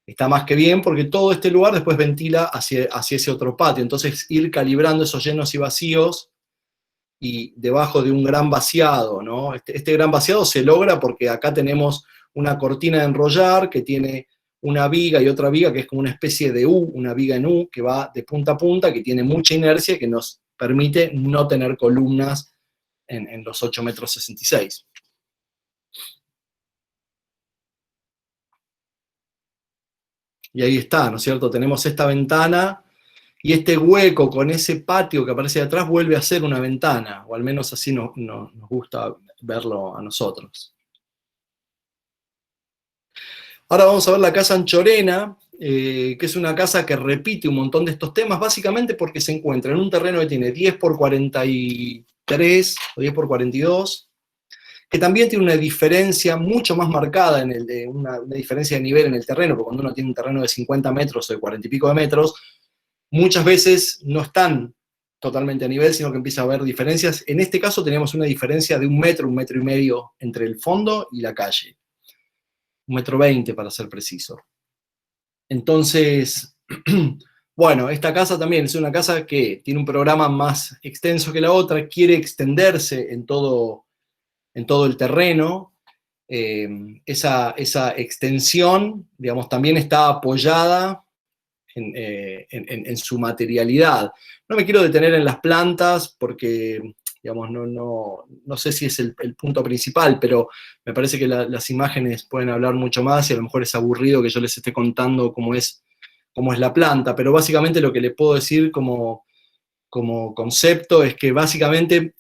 está más que bien porque todo este lugar después ventila hacia ese otro patio. Entonces ir calibrando esos llenos y vacíos y debajo de un gran vaciado, ¿no? Este gran vaciado se logra porque acá tenemos una cortina de enrollar que tiene una viga y otra viga que es como una especie de U, una viga en U que va de punta a punta, que tiene mucha inercia y que nos permite no tener columnas en los 8,66 metros. Y ahí está, ¿no es cierto? Tenemos esta ventana y este hueco con ese patio que aparece de atrás vuelve a ser una ventana, o al menos así nos gusta verlo a nosotros. Ahora vamos a ver la casa Anchorena, que es una casa que repite un montón de estos temas, básicamente porque se encuentra en un terreno que tiene 10 por 43 o 10 por 42, que también tiene una diferencia mucho más marcada, una diferencia de nivel en el terreno, porque cuando uno tiene un terreno de 50 metros o de 40 y pico de metros, muchas veces no están totalmente a nivel, sino que empieza a haber diferencias. En este caso tenemos una diferencia de 1 metro, 1,5 metros entre el fondo y la calle. 1,20 metros para ser preciso. Entonces, bueno, esta casa también es una casa que tiene un programa más extenso que la otra, quiere extenderse en todo el terreno. Esa extensión, digamos, también está apoyada en su materialidad. No me quiero detener en las plantas porque, digamos, no sé si es el punto principal, pero me parece que las imágenes pueden hablar mucho más y a lo mejor es aburrido que yo les esté contando cómo es la planta, pero básicamente lo que le puedo decir como concepto es que básicamente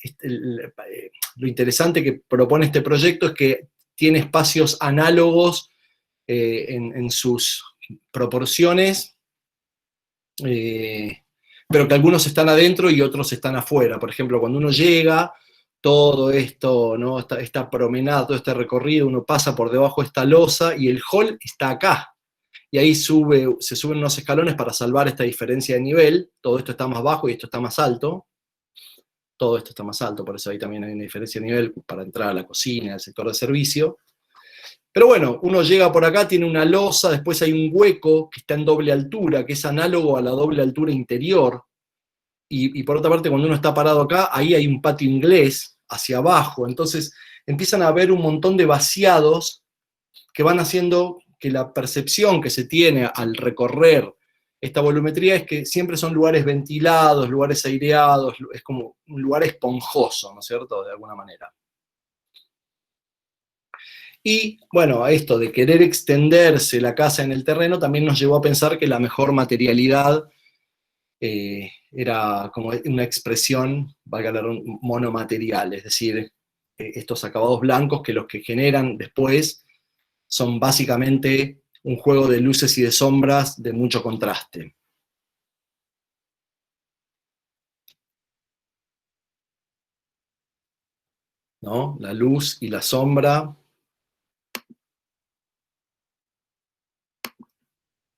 lo interesante que propone este proyecto es que tiene espacios análogos en sus proporciones, pero que algunos están adentro y otros están afuera. Por ejemplo, cuando uno llega, todo esto, ¿no? esta promenada, todo este recorrido, uno pasa por debajo de esta losa y el hall está acá. Y ahí se suben unos escalones para salvar esta diferencia de nivel. Todo esto está más bajo y esto está más alto. Todo esto está más alto, por eso ahí también hay una diferencia de nivel para entrar a la cocina, al sector de servicio. Pero bueno, uno llega por acá, tiene una losa, después hay un hueco que está en doble altura, que es análogo a la doble altura interior. Y por otra parte, cuando uno está parado acá, ahí hay un patio inglés hacia abajo. Entonces empiezan a haber un montón de vaciados que van haciendo que la percepción que se tiene al recorrer esta volumetría es que siempre son lugares ventilados, lugares aireados, es como un lugar esponjoso, ¿no es cierto?, de alguna manera. Y bueno, a esto de querer extenderse la casa en el terreno también nos llevó a pensar que la mejor materialidad era como una expresión, valga la monomaterial, es decir, estos acabados blancos que los que generan después son básicamente un juego de luces y de sombras de mucho contraste. ¿No? La luz y la sombra.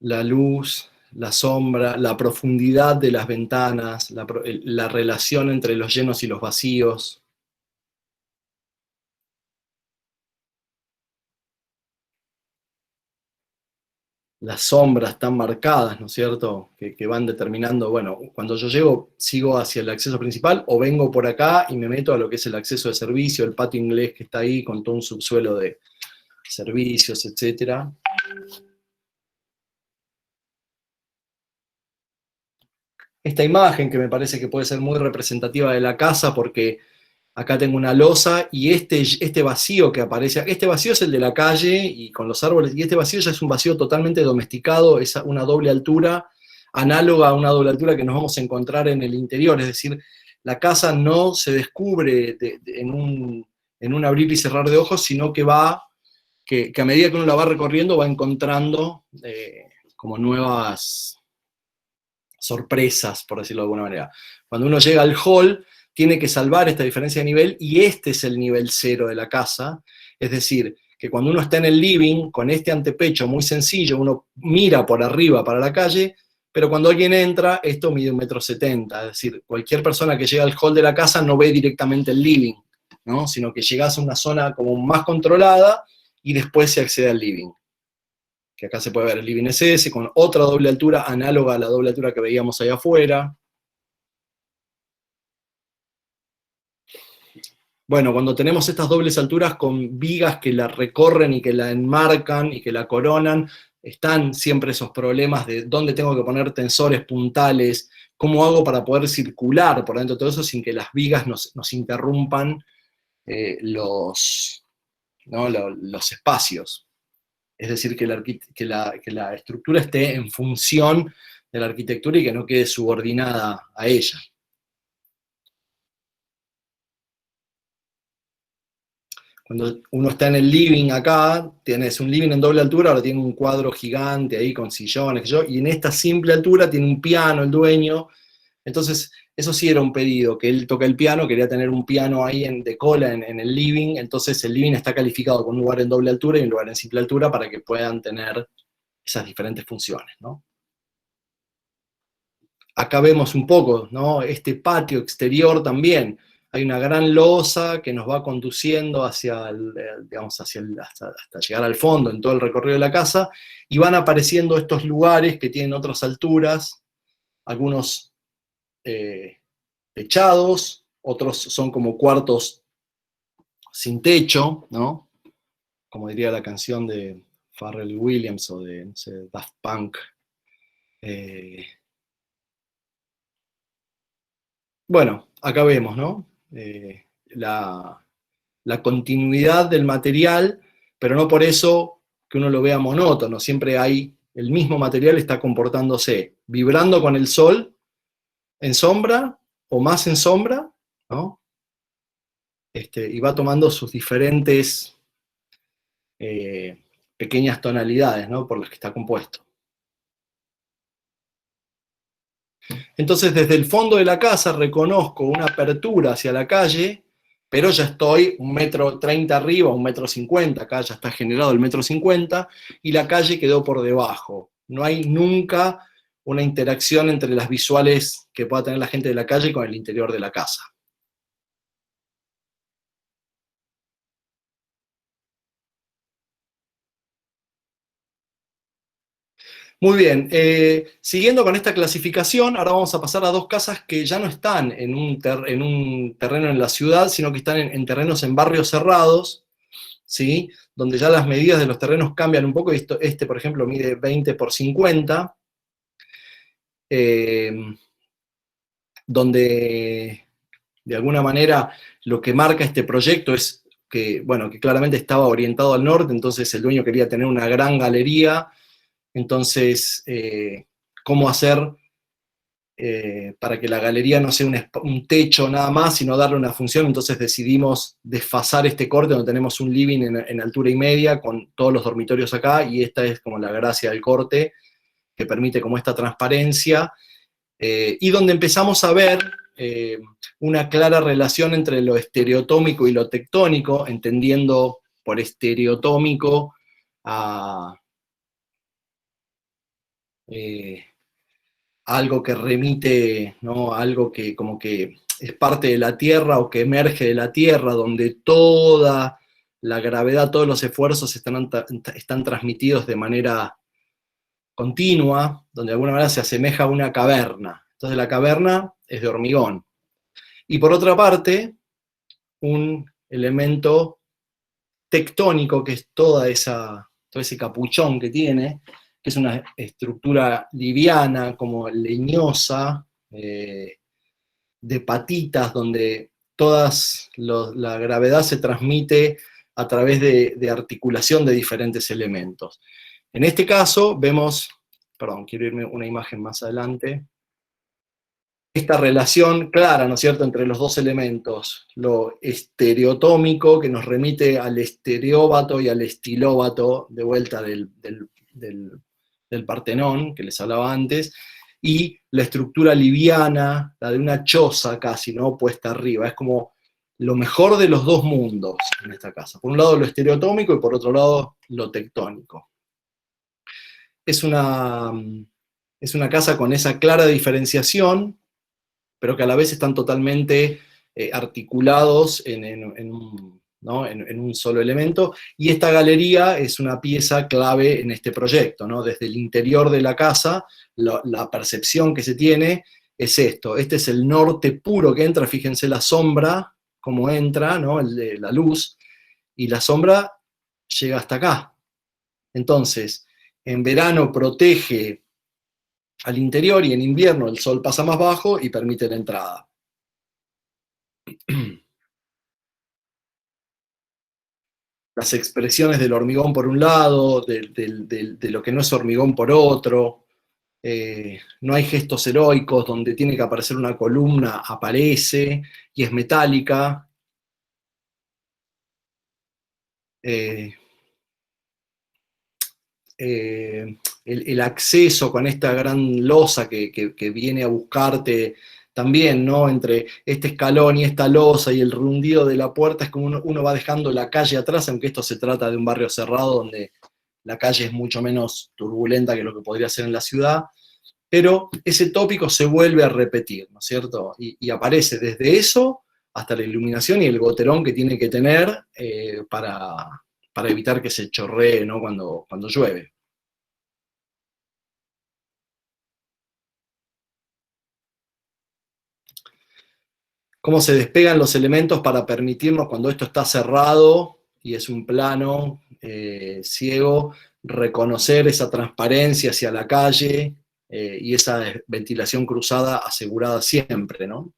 La luz, la sombra, la profundidad de las ventanas, la relación entre los llenos y los vacíos. Las sombras tan marcadas, ¿no es cierto?, que van determinando, bueno, cuando yo llego, sigo hacia el acceso principal, o vengo por acá y me meto a lo que es el acceso de servicio, el patio inglés que está ahí, con todo un subsuelo de servicios, etc. Esta imagen, que me parece que puede ser muy representativa de la casa, porque acá tengo una losa y este vacío que aparece, este vacío es el de la calle y con los árboles, y este vacío ya es un vacío totalmente domesticado, es una doble altura, análoga a una doble altura que nos vamos a encontrar en el interior, es decir, la casa no se descubre en un abrir y cerrar de ojos, sino que a medida que uno la va recorriendo va encontrando como nuevas sorpresas, por decirlo de alguna manera. Cuando uno llega al hall, tiene que salvar esta diferencia de nivel, y este es el nivel 0 de la casa. Es decir, que cuando uno está en el living, con este antepecho muy sencillo, uno mira por arriba para la calle, pero cuando alguien entra, esto mide 1,70 m. Es decir, cualquier persona que llega al hall de la casa no ve directamente el living, ¿no? Sino que llegas a una zona como más controlada y después se accede al living. Que acá se puede ver el living SS con otra doble altura análoga a la doble altura que veíamos allá afuera. Bueno, cuando tenemos estas dobles alturas con vigas que la recorren y que la enmarcan y que la coronan, están siempre esos problemas de dónde tengo que poner tensores puntales, cómo hago para poder circular por dentro de todo eso sin que las vigas nos interrumpan los espacios. Es decir, que la estructura esté en función de la arquitectura y que no quede subordinada a ella. Cuando uno está en el living acá, tienes un living en doble altura, ahora tiene un cuadro gigante ahí con sillones, y en esta simple altura tiene un piano el dueño. Entonces, eso sí era un pedido, que él toca el piano, quería tener un piano ahí de cola en el living, entonces el living está calificado con un lugar en doble altura y un lugar en simple altura para que puedan tener esas diferentes funciones, ¿no? Acá vemos un poco, ¿no? Este patio exterior también. Hay una gran losa que nos va conduciendo hacia hasta llegar al fondo en todo el recorrido de la casa, y van apareciendo estos lugares que tienen otras alturas, algunos techados, otros son como cuartos sin techo, ¿no? Como diría la canción de Pharrell Williams o de, no sé, Daft Punk. Bueno, acá vemos, ¿no? La continuidad del material, pero no por eso que uno lo vea monótono. Siempre hay, el mismo material está comportándose, vibrando con el sol, en sombra, o más en sombra, ¿no? Y va tomando sus diferentes pequeñas tonalidades, ¿no? Por las que está compuesto. Entonces, desde el fondo de la casa reconozco una apertura hacia la calle, pero ya estoy 1,30 m arriba, 1,50 m, acá ya está generado el 1,50 m, y la calle quedó por debajo. No hay nunca una interacción entre las visuales que pueda tener la gente de la calle con el interior de la casa. Muy bien, siguiendo con esta clasificación, ahora vamos a pasar a dos casas que ya no están en un terreno en la ciudad, sino que están en terrenos en barrios cerrados, ¿sí? Donde ya las medidas de los terrenos cambian un poco. Este, por ejemplo, mide 20 por 50, donde de alguna manera lo que marca este proyecto es que, bueno, que claramente estaba orientado al norte, entonces el dueño quería tener una gran galería. Entonces, ¿cómo hacer para que la galería no sea un techo nada más, sino darle una función? Entonces decidimos desfasar este corte, donde tenemos un living en altura y media, con todos los dormitorios acá, y esta es como la gracia del corte, que permite como esta transparencia, y donde empezamos a ver una clara relación entre lo estereotómico y lo tectónico, entendiendo por estereotómico algo que remite, ¿no? Algo que como que es parte de la Tierra o que emerge de la Tierra, donde toda la gravedad, todos los esfuerzos están transmitidos de manera continua, donde de alguna manera se asemeja a una caverna. Entonces la caverna es de hormigón. Y por otra parte, un elemento tectónico, que es todo ese capuchón que tiene, que es una estructura liviana, como leñosa, de patitas, donde la gravedad se transmite a través de articulación de diferentes elementos. En este caso vemos, perdón, quiero irme una imagen más adelante, esta relación clara, ¿no es cierto?, entre los dos elementos, lo estereotómico, que nos remite al estereóbato y al estilóbato, de vuelta del Partenón, que les hablaba antes, y la estructura liviana, la de una choza casi, ¿no? Puesta arriba. Es como lo mejor de los dos mundos en esta casa. Por un lado lo estereotómico y por otro lado lo tectónico. Es una casa con esa clara diferenciación, pero que a la vez están totalmente articulados en un solo elemento, y esta galería es una pieza clave en este proyecto, ¿no? Desde el interior de la casa, la percepción que se tiene es esto. Este es el norte puro que entra, fíjense la sombra, cómo entra, ¿no? La luz, y la sombra llega hasta acá. Entonces, en verano protege al interior y en invierno el sol pasa más bajo y permite la entrada. Las expresiones del hormigón por un lado, de lo que no es hormigón por otro. No hay gestos heroicos, donde tiene que aparecer una columna, aparece, y es metálica. El acceso con esta gran losa que viene a buscarte también, ¿no? Entre este escalón y esta losa y el rundido de la puerta, es como uno va dejando la calle atrás, aunque esto se trata de un barrio cerrado donde la calle es mucho menos turbulenta que lo que podría ser en la ciudad, pero ese tópico se vuelve a repetir, ¿no es cierto? Y aparece desde eso hasta la iluminación y el goterón que tiene que tener para evitar que se chorree, ¿no? cuando llueve. Cómo se despegan los elementos para permitirnos, cuando esto está cerrado y es un plano ciego, reconocer esa transparencia hacia la calle y esa ventilación cruzada asegurada siempre, ¿no?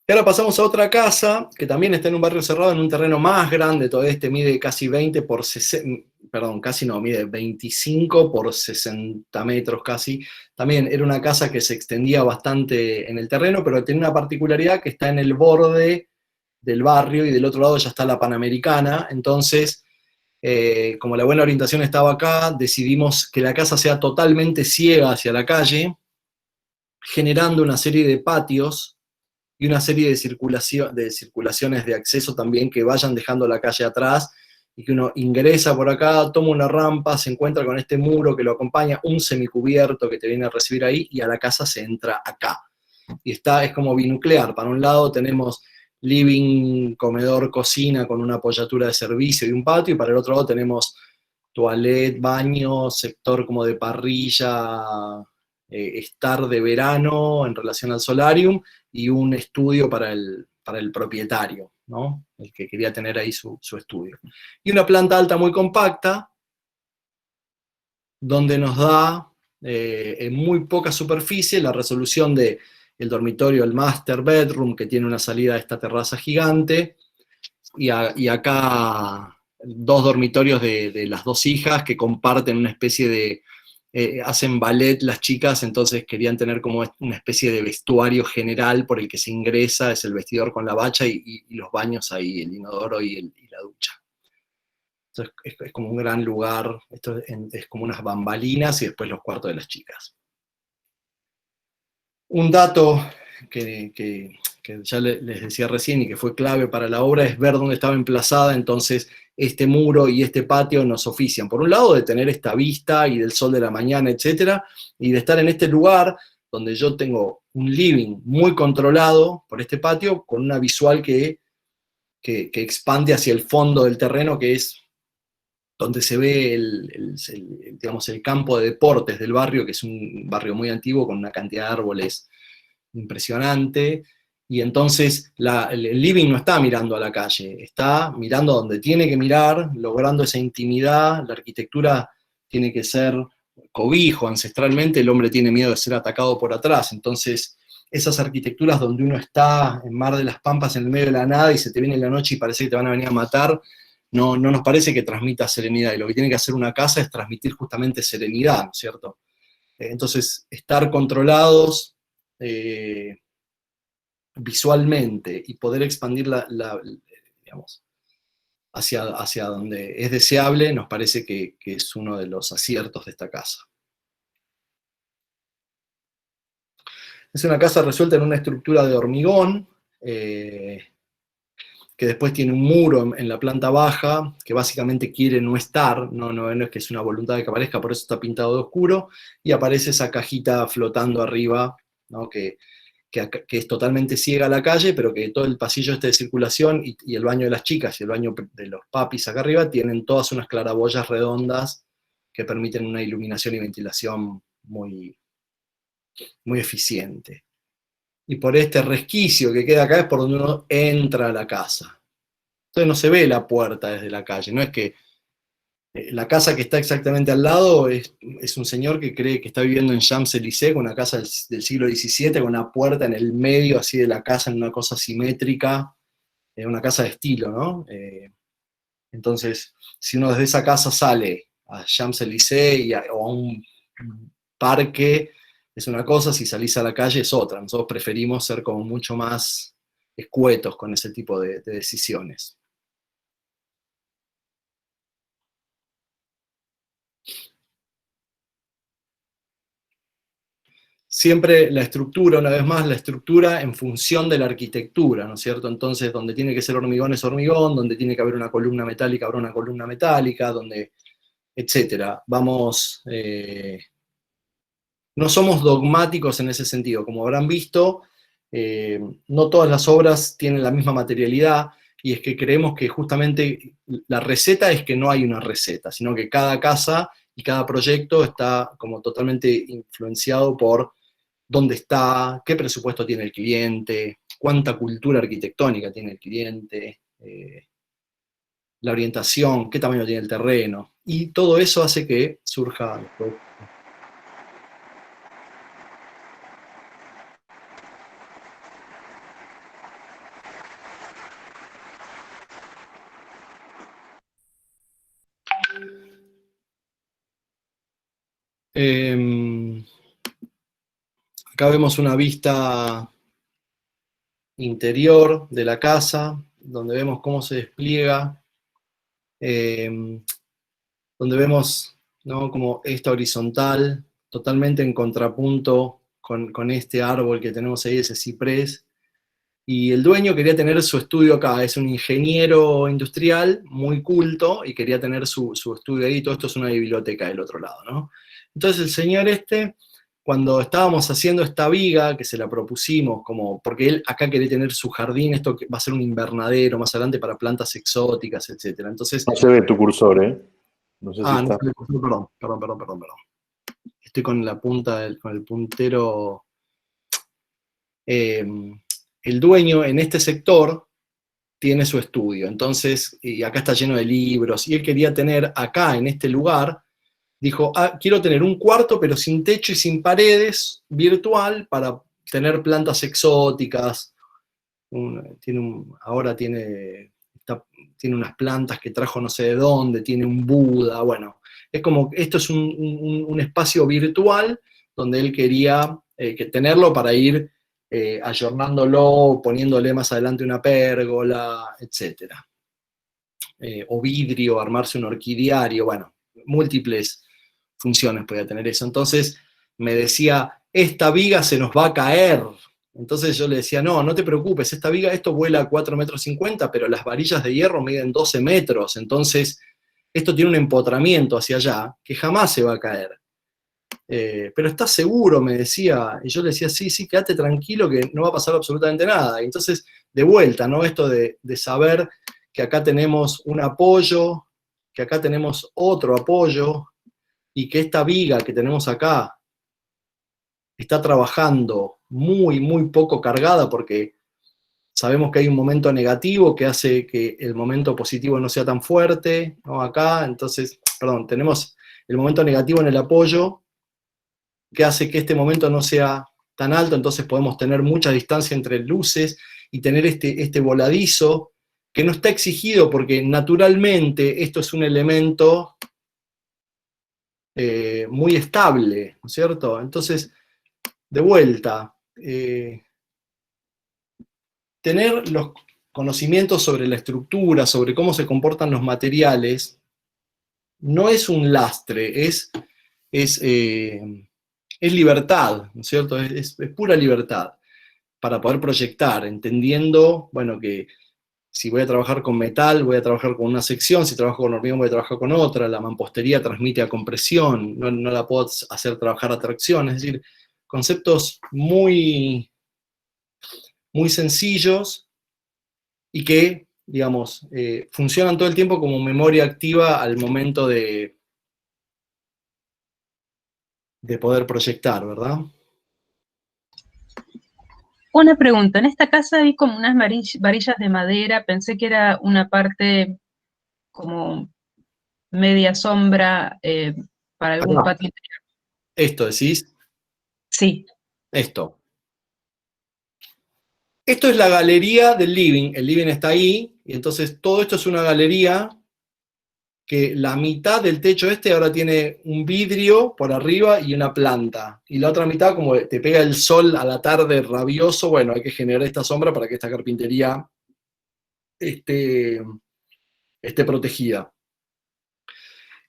Y ahora pasamos a otra casa, que también está en un barrio cerrado, en un terreno más grande, todo este mide casi 20 por 60, perdón, casi no, mide 25 por 60 metros casi. También era una casa que se extendía bastante en el terreno, pero tenía una particularidad que está en el borde del barrio y del otro lado ya está la Panamericana. Entonces, como la buena orientación estaba acá, decidimos que la casa sea totalmente ciega hacia la calle, generando una serie de patios y una serie de circulaciones de acceso también que vayan dejando la calle atrás, y que uno ingresa por acá, toma una rampa, se encuentra con este muro que lo acompaña, un semicubierto que te viene a recibir ahí, y a la casa se entra acá. Y es como binuclear. Para un lado tenemos living, comedor, cocina con una apoyatura de servicio y un patio, y para el otro lado tenemos toilet, baño, sector como de parrilla, estar de verano en relación al solarium, y un estudio para el propietario, ¿no? El que quería tener ahí su estudio. Y una planta alta muy compacta, donde nos da en muy poca superficie la resolución del dormitorio, el master bedroom, que tiene una salida a esta terraza gigante, y acá dos dormitorios de las dos hijas que comparten una especie de, hacen ballet las chicas, entonces querían tener como una especie de vestuario general por el que se ingresa, es el vestidor con la bacha y los baños ahí, el inodoro y la ducha. Entonces es como un gran lugar, esto es como unas bambalinas y después los cuartos de las chicas. Un dato que ya les decía recién y que fue clave para la obra es ver dónde estaba emplazada, entonces este muro y este patio nos ofician, por un lado, de tener esta vista y del sol de la mañana, etcétera, y de estar en este lugar donde yo tengo un living muy controlado por este patio, con una visual que expande hacia el fondo del terreno, que es donde se ve digamos, el campo de deportes del barrio, que es un barrio muy antiguo con una cantidad de árboles impresionante, y entonces el living no está mirando a la calle, está mirando donde tiene que mirar, logrando esa intimidad. La arquitectura tiene que ser cobijo. Ancestralmente el hombre tiene miedo de ser atacado por atrás, entonces esas arquitecturas donde uno está en Mar de las Pampas en el medio de la nada y se te viene la noche y parece que te van a venir a matar, no nos parece que transmita serenidad, y lo que tiene que hacer una casa es transmitir justamente serenidad, ¿no es cierto? Entonces, estar controlados, visualmente y poder expandir digamos, hacia donde es deseable, nos parece que es uno de los aciertos de esta casa. Es una casa resuelta en una estructura de hormigón, que después tiene un muro en la planta baja, que básicamente quiere no estar, no es que es una voluntad de que aparezca, por eso está pintado de oscuro, y aparece esa cajita flotando arriba, ¿no? que es totalmente ciega a la calle, pero que todo el pasillo este de circulación y el baño de las chicas y el baño de los papis acá arriba tienen todas unas claraboyas redondas que permiten una iluminación y ventilación muy, muy eficiente. Y por este resquicio que queda acá es por donde uno entra a la casa. Entonces no se ve la puerta desde la calle, no es que la casa que está exactamente al lado es un señor que cree que está viviendo en Champs-Élysées, con una casa del siglo XVII, con una puerta en el medio así de la casa, en una cosa simétrica, una casa de estilo, ¿no? Entonces, si uno desde esa casa sale a Champs-Élysées o a un parque, es una cosa, si salís a la calle es otra. Nosotros preferimos ser como mucho más escuetos con ese tipo de decisiones. Siempre la estructura, una vez más, la estructura en función de la arquitectura, ¿no es cierto? Entonces, donde tiene que ser hormigón es hormigón, donde tiene que haber una columna metálica habrá una columna metálica, donde, etcétera. Vamos, no somos dogmáticos en ese sentido. Como habrán visto, no todas las obras tienen la misma materialidad, y es que creemos que justamente la receta es que no hay una receta, sino que cada casa y cada proyecto está como totalmente influenciado por dónde está, qué presupuesto tiene el cliente, cuánta cultura arquitectónica tiene el cliente, la orientación, qué tamaño tiene el terreno, y todo eso hace que surja. Acá vemos una vista interior de la casa, donde vemos cómo se despliega, donde vemos, ¿no?, como esta horizontal, totalmente en contrapunto con este árbol que tenemos ahí, ese ciprés. Y el dueño quería tener su estudio acá, es un ingeniero industrial muy culto y quería tener su estudio ahí. Todo esto es una biblioteca del otro lado, ¿no? Entonces el señor cuando estábamos haciendo esta viga, que se la propusimos, como, porque él acá quería tener su jardín, esto va a ser un invernadero más adelante para plantas exóticas, etc. Entonces, no se ve tu cursor, ¿eh? No sé si está. no, perdón. Estoy con la punta, con el puntero. El dueño en este sector tiene su estudio, entonces, y acá está lleno de libros, y él quería tener acá, en este lugar, dijo, quiero tener un cuarto, pero sin techo y sin paredes, virtual, para tener plantas exóticas. Ahora tiene unas plantas que trajo no sé de dónde, tiene un Buda, bueno, es como, esto es un espacio virtual donde él quería tenerlo para ir ayornándolo, poniéndole más adelante una pérgola, etc. O vidrio, armarse un orquidiario, bueno, múltiples funciones podía tener eso. Entonces me decía, esta viga se nos va a caer. Entonces yo le decía, no te preocupes, esta viga, esto vuela a 4,50 metros, pero las varillas de hierro miden 12 metros, entonces esto tiene un empotramiento hacia allá que jamás se va a caer. Pero ¿estás seguro?, me decía, y yo le decía, sí, quédate tranquilo que no va a pasar absolutamente nada. Y entonces, de vuelta, ¿no?, esto de saber que acá tenemos un apoyo, que acá tenemos otro apoyo, y que esta viga que tenemos acá está trabajando muy, muy poco cargada, porque sabemos que hay un momento negativo que hace que el momento positivo no sea tan fuerte, ¿no?, acá, entonces, tenemos el momento negativo en el apoyo, que hace que este momento no sea tan alto, entonces podemos tener mucha distancia entre luces y tener este voladizo, que no está exigido porque naturalmente esto es un elemento muy estable, ¿no es cierto? Entonces, de vuelta, tener los conocimientos sobre la estructura, sobre cómo se comportan los materiales, no es un lastre, es libertad, ¿no es cierto? Es pura libertad para poder proyectar, entendiendo, bueno, que si voy a trabajar con metal, voy a trabajar con una sección, si trabajo con hormigón, voy a trabajar con otra, la mampostería transmite a compresión, no la puedo hacer trabajar a tracción, es decir, conceptos muy, muy sencillos y que, digamos, funcionan todo el tiempo como memoria activa al momento de poder proyectar, ¿verdad? Una pregunta, en esta casa hay como unas varillas de madera, pensé que era una parte como media sombra para algún Acá, patio. esto decís, Sí. esto. Esto es la galería del living, el living está ahí, y entonces todo esto es una galería que la mitad del techo este ahora tiene un vidrio por arriba y una planta, y la otra mitad, como te pega el sol a la tarde rabioso, bueno, hay que generar esta sombra para que esta carpintería esté protegida.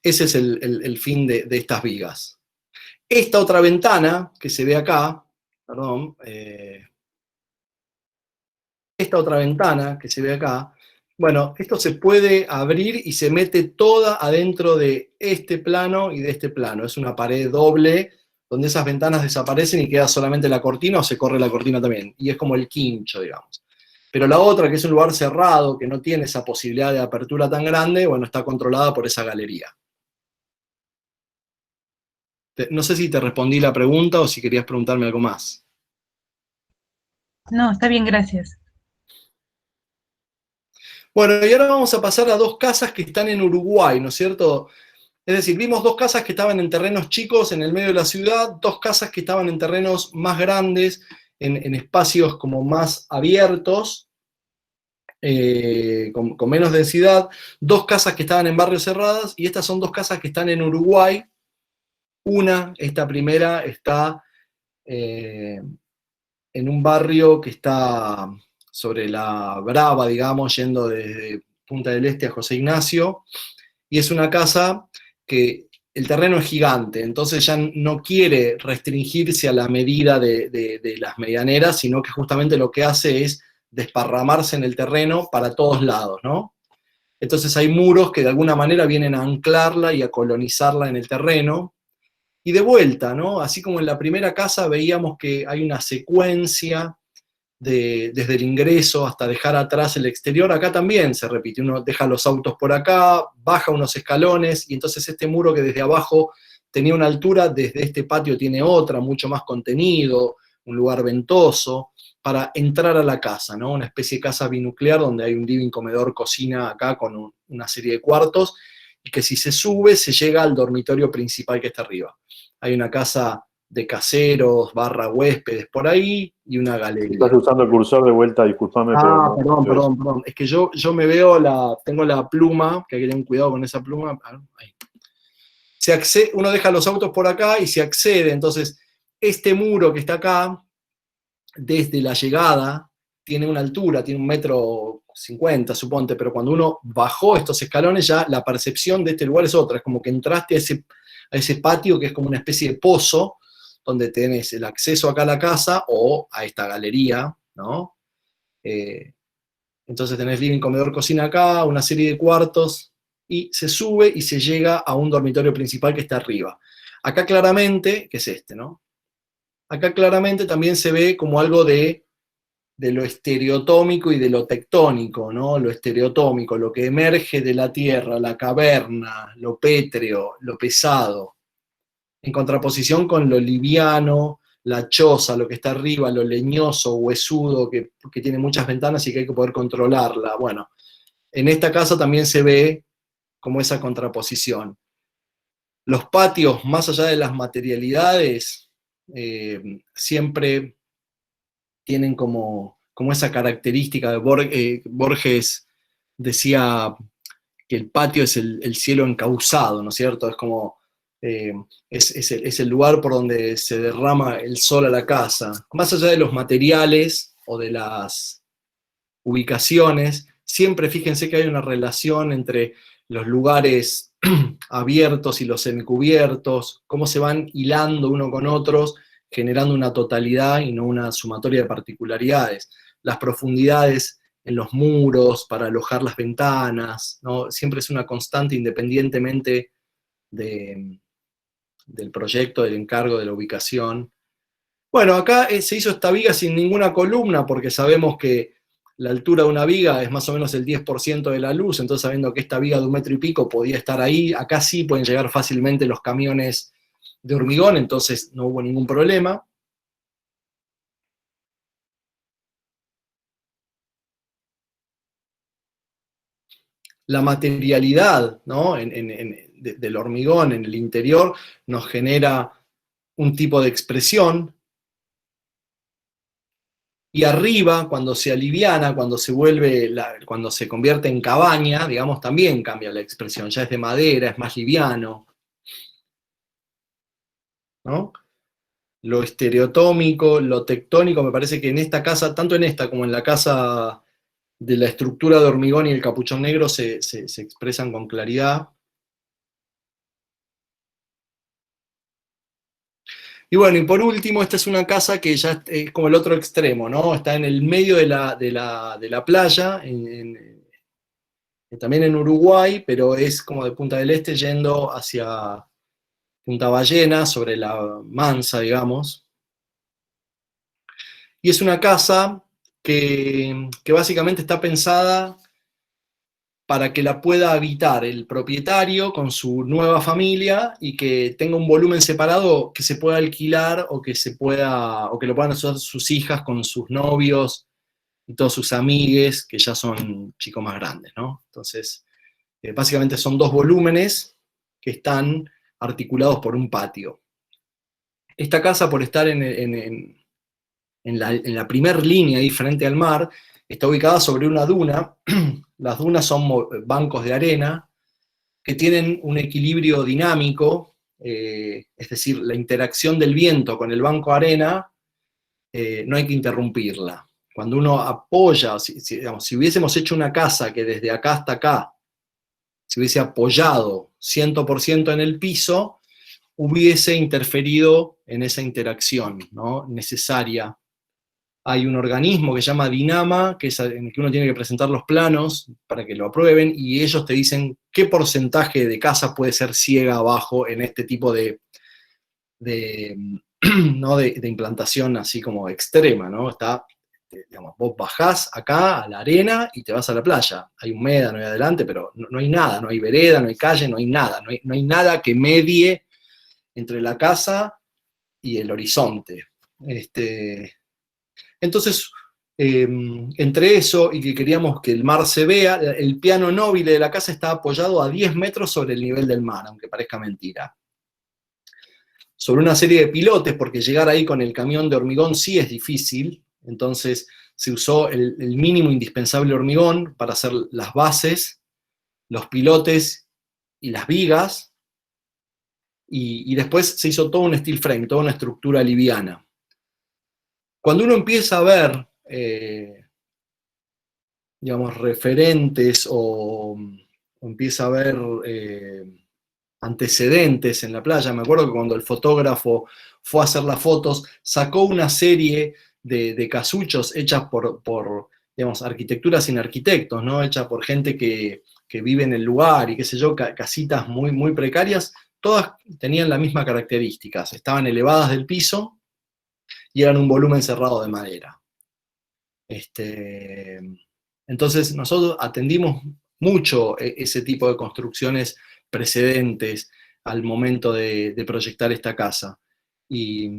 Ese es el fin de estas vigas. Esta otra ventana que se ve acá, perdón, esta otra ventana que se ve acá, bueno, esto se puede abrir y se mete toda adentro de este plano y de este plano. Es una pared doble donde esas ventanas desaparecen y queda solamente la cortina o se corre la cortina también. Y es como el quincho, digamos. Pero la otra, que es un lugar cerrado, que no tiene esa posibilidad de apertura tan grande, bueno, está controlada por esa galería. No sé si te respondí la pregunta o si querías preguntarme algo más. No, está bien, gracias. Bueno, y ahora vamos a pasar a dos casas que están en Uruguay, ¿no es cierto? Es decir, vimos dos casas que estaban en terrenos chicos en el medio de la ciudad, dos casas que estaban en terrenos más grandes, en espacios como más abiertos, con menos densidad, dos casas que estaban en barrios cerrados, y estas son dos casas que están en Uruguay. Esta primera está en un barrio que está sobre la Brava, digamos, yendo desde Punta del Este a José Ignacio, y es una casa que el terreno es gigante, entonces ya no quiere restringirse a la medida de las medianeras, sino que justamente lo que hace es desparramarse en el terreno para todos lados, ¿no? Entonces hay muros que de alguna manera vienen a anclarla y a colonizarla en el terreno, y de vuelta, ¿no? Así como en la primera casa veíamos que hay una secuencia desde el ingreso hasta dejar atrás el exterior, acá también se repite, uno deja los autos por acá, baja unos escalones, y entonces este muro que desde abajo tenía una altura, desde este patio tiene otra, mucho más contenido, un lugar ventoso, para entrar a la casa, ¿no? Una especie de casa binuclear donde hay un living, comedor, cocina acá con una serie de cuartos, y que si se sube se llega al dormitorio principal que está arriba. Hay una casa de caseros, barra huéspedes por ahí, y una galería. Estás usando el cursor de vuelta, discúlpame, pero no, perdón. Es que yo me veo, tengo la pluma, que hay que tener cuidado con esa pluma. Ahí. Uno deja los autos por acá y se accede, entonces este muro que está acá, desde la llegada, tiene una altura, tiene 1,50 m, suponte, pero cuando uno bajó estos escalones ya la percepción de este lugar es otra, es como que entraste a ese patio que es como una especie de pozo, donde tenés el acceso acá a la casa o a esta galería, ¿no? Entonces tenés living, comedor, cocina acá, una serie de cuartos, y se sube y se llega a un dormitorio principal que está arriba. Acá claramente, que es este, ¿no? Acá claramente también se ve como algo de lo estereotómico y de lo tectónico, ¿no? Lo estereotómico, lo que emerge de la tierra, la caverna, lo pétreo, lo pesado, en contraposición con lo liviano, la choza, lo que está arriba, lo leñoso, huesudo, que tiene muchas ventanas y que hay que poder controlarla. Bueno, en esta casa también se ve como esa contraposición. Los patios, más allá de las materialidades, siempre tienen como esa característica de Borges decía que el patio es el cielo encauzado, ¿no es cierto? Es como es el lugar por donde se derrama el sol a la casa. Más allá de los materiales o de las ubicaciones, siempre fíjense que hay una relación entre los lugares abiertos y los semicubiertos, cómo se van hilando uno con otros, generando una totalidad y no una sumatoria de particularidades. Las profundidades en los muros para alojar las ventanas, ¿no? Siempre es una constante independientemente del proyecto, del encargo, de la ubicación. Bueno, acá se hizo esta viga sin ninguna columna porque sabemos que la altura de una viga es más o menos el 10% de la luz, entonces sabiendo que esta viga de 1 metro y pico podía estar ahí, acá sí pueden llegar fácilmente los camiones de hormigón, entonces no hubo ningún problema. La materialidad, ¿no? Del hormigón en el interior nos genera un tipo de expresión, y arriba, cuando se aliviana, cuando cuando se convierte en cabaña, digamos, también cambia la expresión, ya es de madera, es más liviano, ¿no? Lo estereotómico, lo tectónico, me parece que en esta casa, tanto en esta como en la casa de la estructura de hormigón y el capuchón negro se expresan con claridad. Y bueno, y por último, esta es una casa que ya es como el otro extremo, ¿no? Está en el medio de la playa, también en Uruguay, pero es como de Punta del Este yendo hacia Punta Ballena, sobre la Mansa, digamos. Y es una casa que básicamente está pensada para que la pueda habitar el propietario con su nueva familia y que tenga un volumen separado que se pueda alquilar o que lo puedan usar sus hijas con sus novios y todos sus amigues que ya son chicos más grandes, ¿no? Entonces, básicamente son 2 volúmenes que están articulados por un patio. Esta casa, por estar en la primer línea ahí frente al mar, está ubicada sobre una duna. Las dunas son bancos de arena que tienen un equilibrio dinámico, es decir, la interacción del viento con el banco de arena no hay que interrumpirla. Cuando uno apoya, digamos, si hubiésemos hecho una casa que desde acá hasta acá se hubiese apoyado 100% en el piso, hubiese interferido en esa interacción, ¿no? Necesaria. Hay un organismo que se llama Dinama, en el que uno tiene que presentar los planos para que lo aprueben, y ellos te dicen qué porcentaje de casa puede ser ciega abajo en este tipo ¿no? de implantación así como extrema, ¿no? Digamos, vos bajás acá a la arena y te vas a la playa. Hay un médano ahí adelante, pero no hay nada, no hay vereda, no hay calle, no hay nada, no hay nada que medie entre la casa y el horizonte. Entonces, entre eso y que queríamos que el mar se vea, el piano nobile de la casa está apoyado a 10 metros sobre el nivel del mar, aunque parezca mentira. Sobre una serie de pilotes, porque llegar ahí con el camión de hormigón sí es difícil, entonces se usó el mínimo indispensable hormigón para hacer las bases, los pilotes y las vigas, y después se hizo todo un steel frame, toda una estructura liviana. Cuando uno empieza a ver, digamos, referentes o empieza a ver antecedentes en la playa, me acuerdo que cuando el fotógrafo fue a hacer las fotos, sacó una serie de casuchos hechas por digamos, arquitectura sin arquitectos, ¿no? Hechas por gente que vive en el lugar y qué sé yo, casitas muy, muy precarias, todas tenían las mismas características, estaban elevadas del piso y eran un volumen cerrado de madera. Entonces nosotros atendimos mucho ese tipo de construcciones precedentes al momento de proyectar esta casa. Y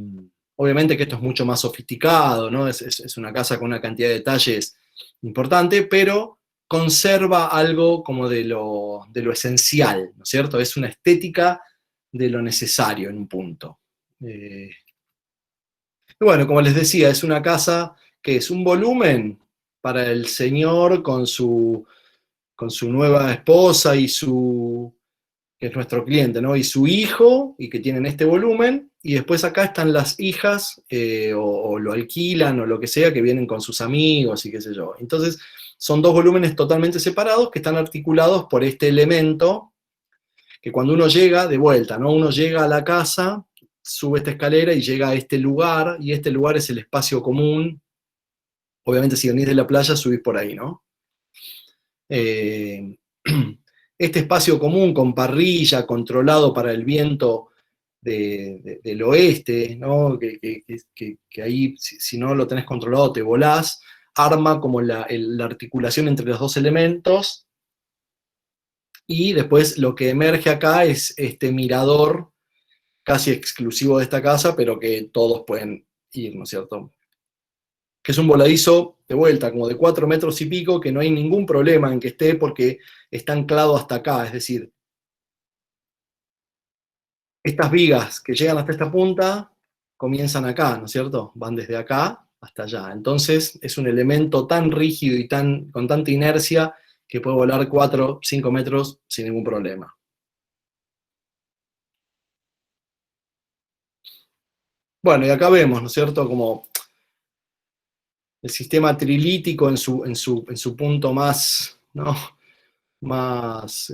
obviamente que esto es mucho más sofisticado, ¿no? Es una casa con una cantidad de detalles importante, pero conserva algo como de lo esencial, ¿no es cierto? Es una estética de lo necesario en un punto. Y bueno, como les decía, es una casa que es un volumen para el señor con su nueva esposa y su que es nuestro cliente, ¿no? Y su hijo, y que tienen este volumen, y después acá están las hijas, o lo alquilan, o lo que sea, que vienen con sus amigos, y qué sé yo. Entonces, son dos volúmenes totalmente separados, que están articulados por este elemento, que cuando uno llega, de vuelta, ¿no? Uno llega a la casa, sube esta escalera y llega a este lugar, y este lugar es el espacio común. Obviamente, si venís de la playa, subís por ahí, ¿no? Este espacio común con parrilla, controlado para el viento del oeste, ¿no? Que ahí, si no lo tenés controlado, te volás, arma como la articulación entre los dos elementos, y después lo que emerge acá es este mirador casi exclusivo de esta casa, pero que todos pueden ir, ¿no es cierto? Que es un voladizo de vuelta, como de 4 metros y pico, que no hay ningún problema en que esté porque está anclado hasta acá, es decir, estas vigas que llegan hasta esta punta comienzan acá, ¿no es cierto? Van desde acá hasta allá. Entonces es un elemento tan rígido y con tanta inercia que puede volar 4, 5 metros sin ningún problema. Bueno, y acá vemos, ¿no es cierto?, como el sistema trilítico en su punto más, ¿no?, más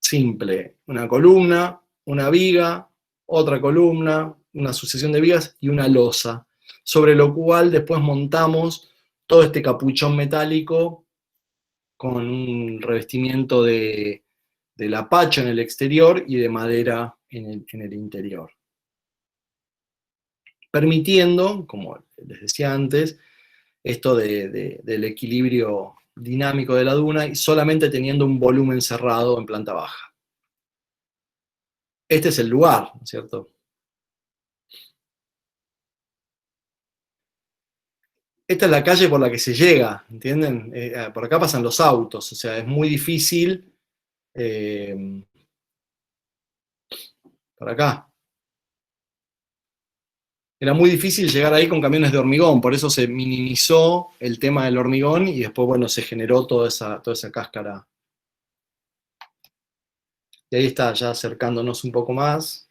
simple. Una columna, una viga, otra columna, una sucesión de vigas y una losa, sobre lo cual después montamos todo este capuchón metálico con un revestimiento de lapacho en el exterior y de madera en el interior, permitiendo, como les decía antes, esto del equilibrio dinámico de la duna, y solamente teniendo un volumen cerrado en planta baja. Este es el lugar, ¿no es cierto? Esta es la calle por la que se llega, ¿entienden? Por acá pasan los autos, o sea, es muy difícil. Por acá. Era muy difícil llegar ahí con camiones de hormigón, por eso se minimizó el tema del hormigón y después, bueno, se generó toda esa cáscara. Y ahí está, ya acercándonos un poco más.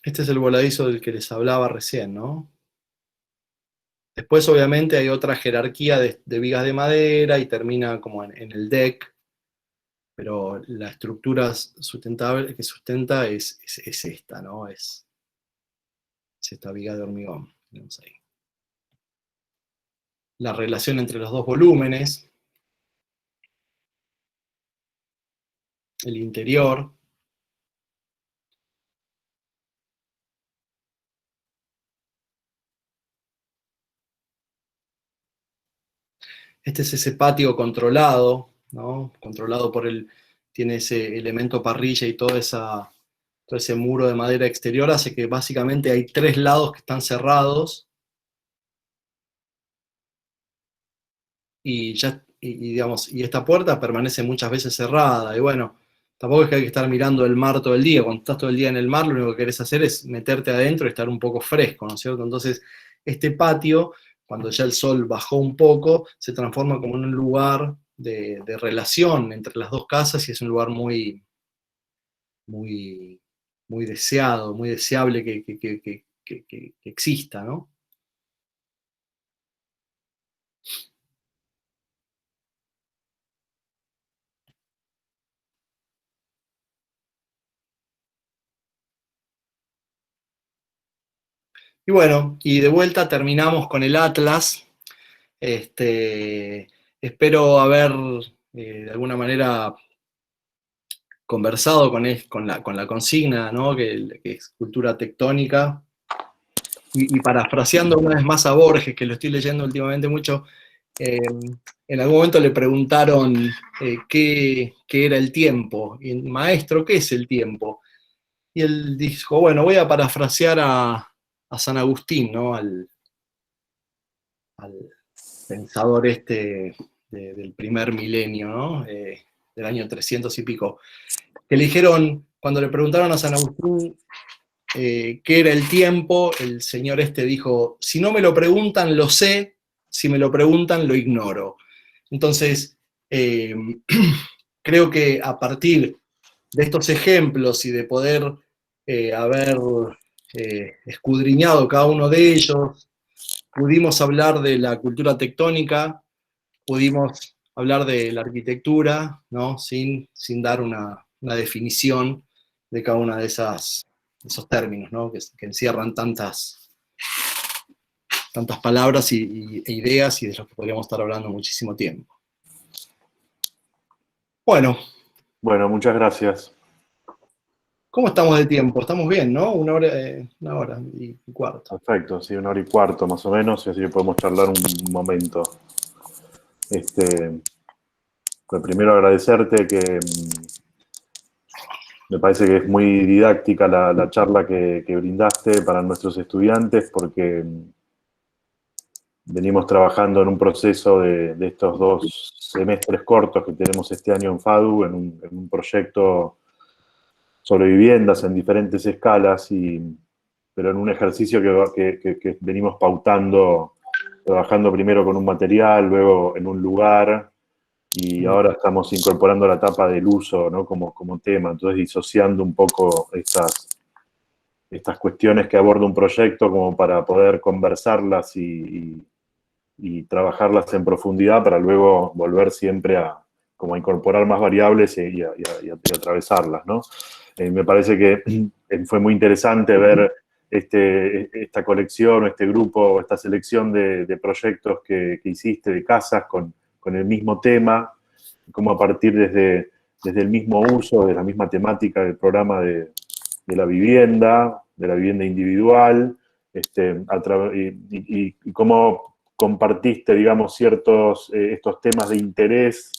Este es el voladizo del que les hablaba recién, ¿no? Después, obviamente, hay otra jerarquía de vigas de madera y termina como en el deck, pero la estructura sustentable que sustenta es esta, ¿no? Es esta viga de hormigón. Tenemos ahí. La relación entre los dos volúmenes, el interior. Este es ese patio controlado, ¿no? Controlado tiene ese elemento parrilla y todo ese muro de madera exterior, hace que básicamente hay 3 lados que están cerrados, y digamos, y esta puerta permanece muchas veces cerrada, y bueno, tampoco es que hay que estar mirando el mar todo el día. Cuando estás todo el día en el mar, lo único que querés hacer es meterte adentro y estar un poco fresco, ¿no es cierto? Entonces, este patio, cuando ya el sol bajó un poco, se transforma como en un lugar de relación entre las dos casas, y es un lugar muy, muy, muy deseado, muy deseable que exista, ¿no? Y bueno, y de vuelta terminamos con el Atlas. Espero haber, de alguna manera, conversado con la consigna, ¿no?, que es cultura tectónica. Y parafraseando una vez más a Borges, que lo estoy leyendo últimamente mucho, en algún momento le preguntaron qué era el tiempo. Y maestro, ¿qué es el tiempo? Y él dijo, bueno, voy a parafrasear a San Agustín, ¿no?, al al pensador del primer milenio, ¿no? Del año 300 y pico, que le dijeron, cuando le preguntaron a San Agustín qué era el tiempo, el señor dijo, si no me lo preguntan, lo sé, si me lo preguntan, lo ignoro. Entonces, creo que a partir de estos ejemplos y de poder haber escudriñado cada uno de ellos, pudimos hablar de la cultura tectónica, pudimos hablar de la arquitectura, ¿no? sin dar una definición de cada una de esos términos, ¿no? que encierran tantas palabras e ideas y de los que podríamos estar hablando muchísimo tiempo. Bueno, muchas gracias. ¿Cómo estamos de tiempo? Estamos bien, ¿no? 1 hora y cuarto. Perfecto, sí, 1 hora y cuarto más o menos, y así que podemos charlar un momento. Primero agradecerte que me parece que es muy didáctica la charla que brindaste para nuestros estudiantes, porque venimos trabajando en un proceso de estos 2 semestres cortos que tenemos este año en FADU, en un proyecto sobre viviendas en diferentes escalas, pero en un ejercicio que venimos pautando, trabajando primero con un material, luego en un lugar, y ahora estamos incorporando la etapa del uso, ¿no? como tema, entonces disociando un poco estas cuestiones que aborda un proyecto como para poder conversarlas y trabajarlas en profundidad para luego volver siempre a incorporar más variables y atravesarlas, ¿no? Me parece que fue muy interesante ver esta colección, este grupo, esta selección de proyectos que hiciste, de casas con el mismo tema, como a partir desde el mismo uso, de la misma temática del programa de la vivienda individual, y cómo compartiste, digamos, estos temas de interés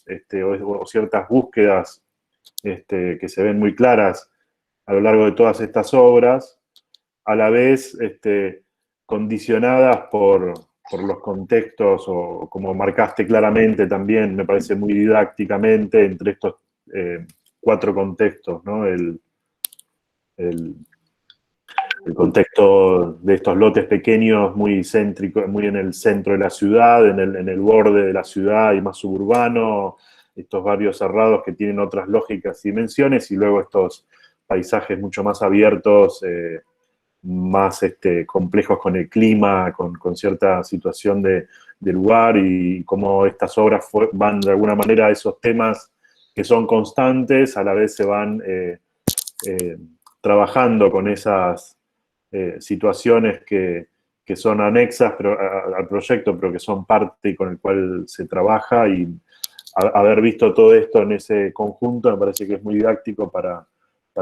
o ciertas búsquedas que se ven muy claras a lo largo de todas estas obras, a la vez condicionadas por los contextos, o como marcaste claramente también, me parece muy didácticamente, entre estos 4 contextos, ¿no? El contexto de estos lotes pequeños, muy céntricos, muy en el centro de la ciudad, en el borde de la ciudad y más suburbano, estos barrios cerrados que tienen otras lógicas y dimensiones, y luego estos paisajes mucho más abiertos, más complejos con el clima, con cierta situación de lugar, y cómo estas obras van de alguna manera a esos temas que son constantes, a la vez se van trabajando con esas situaciones que son anexas al proyecto, pero que son parte y con el cual se trabaja, y haber visto todo esto en ese conjunto me parece que es muy didáctico para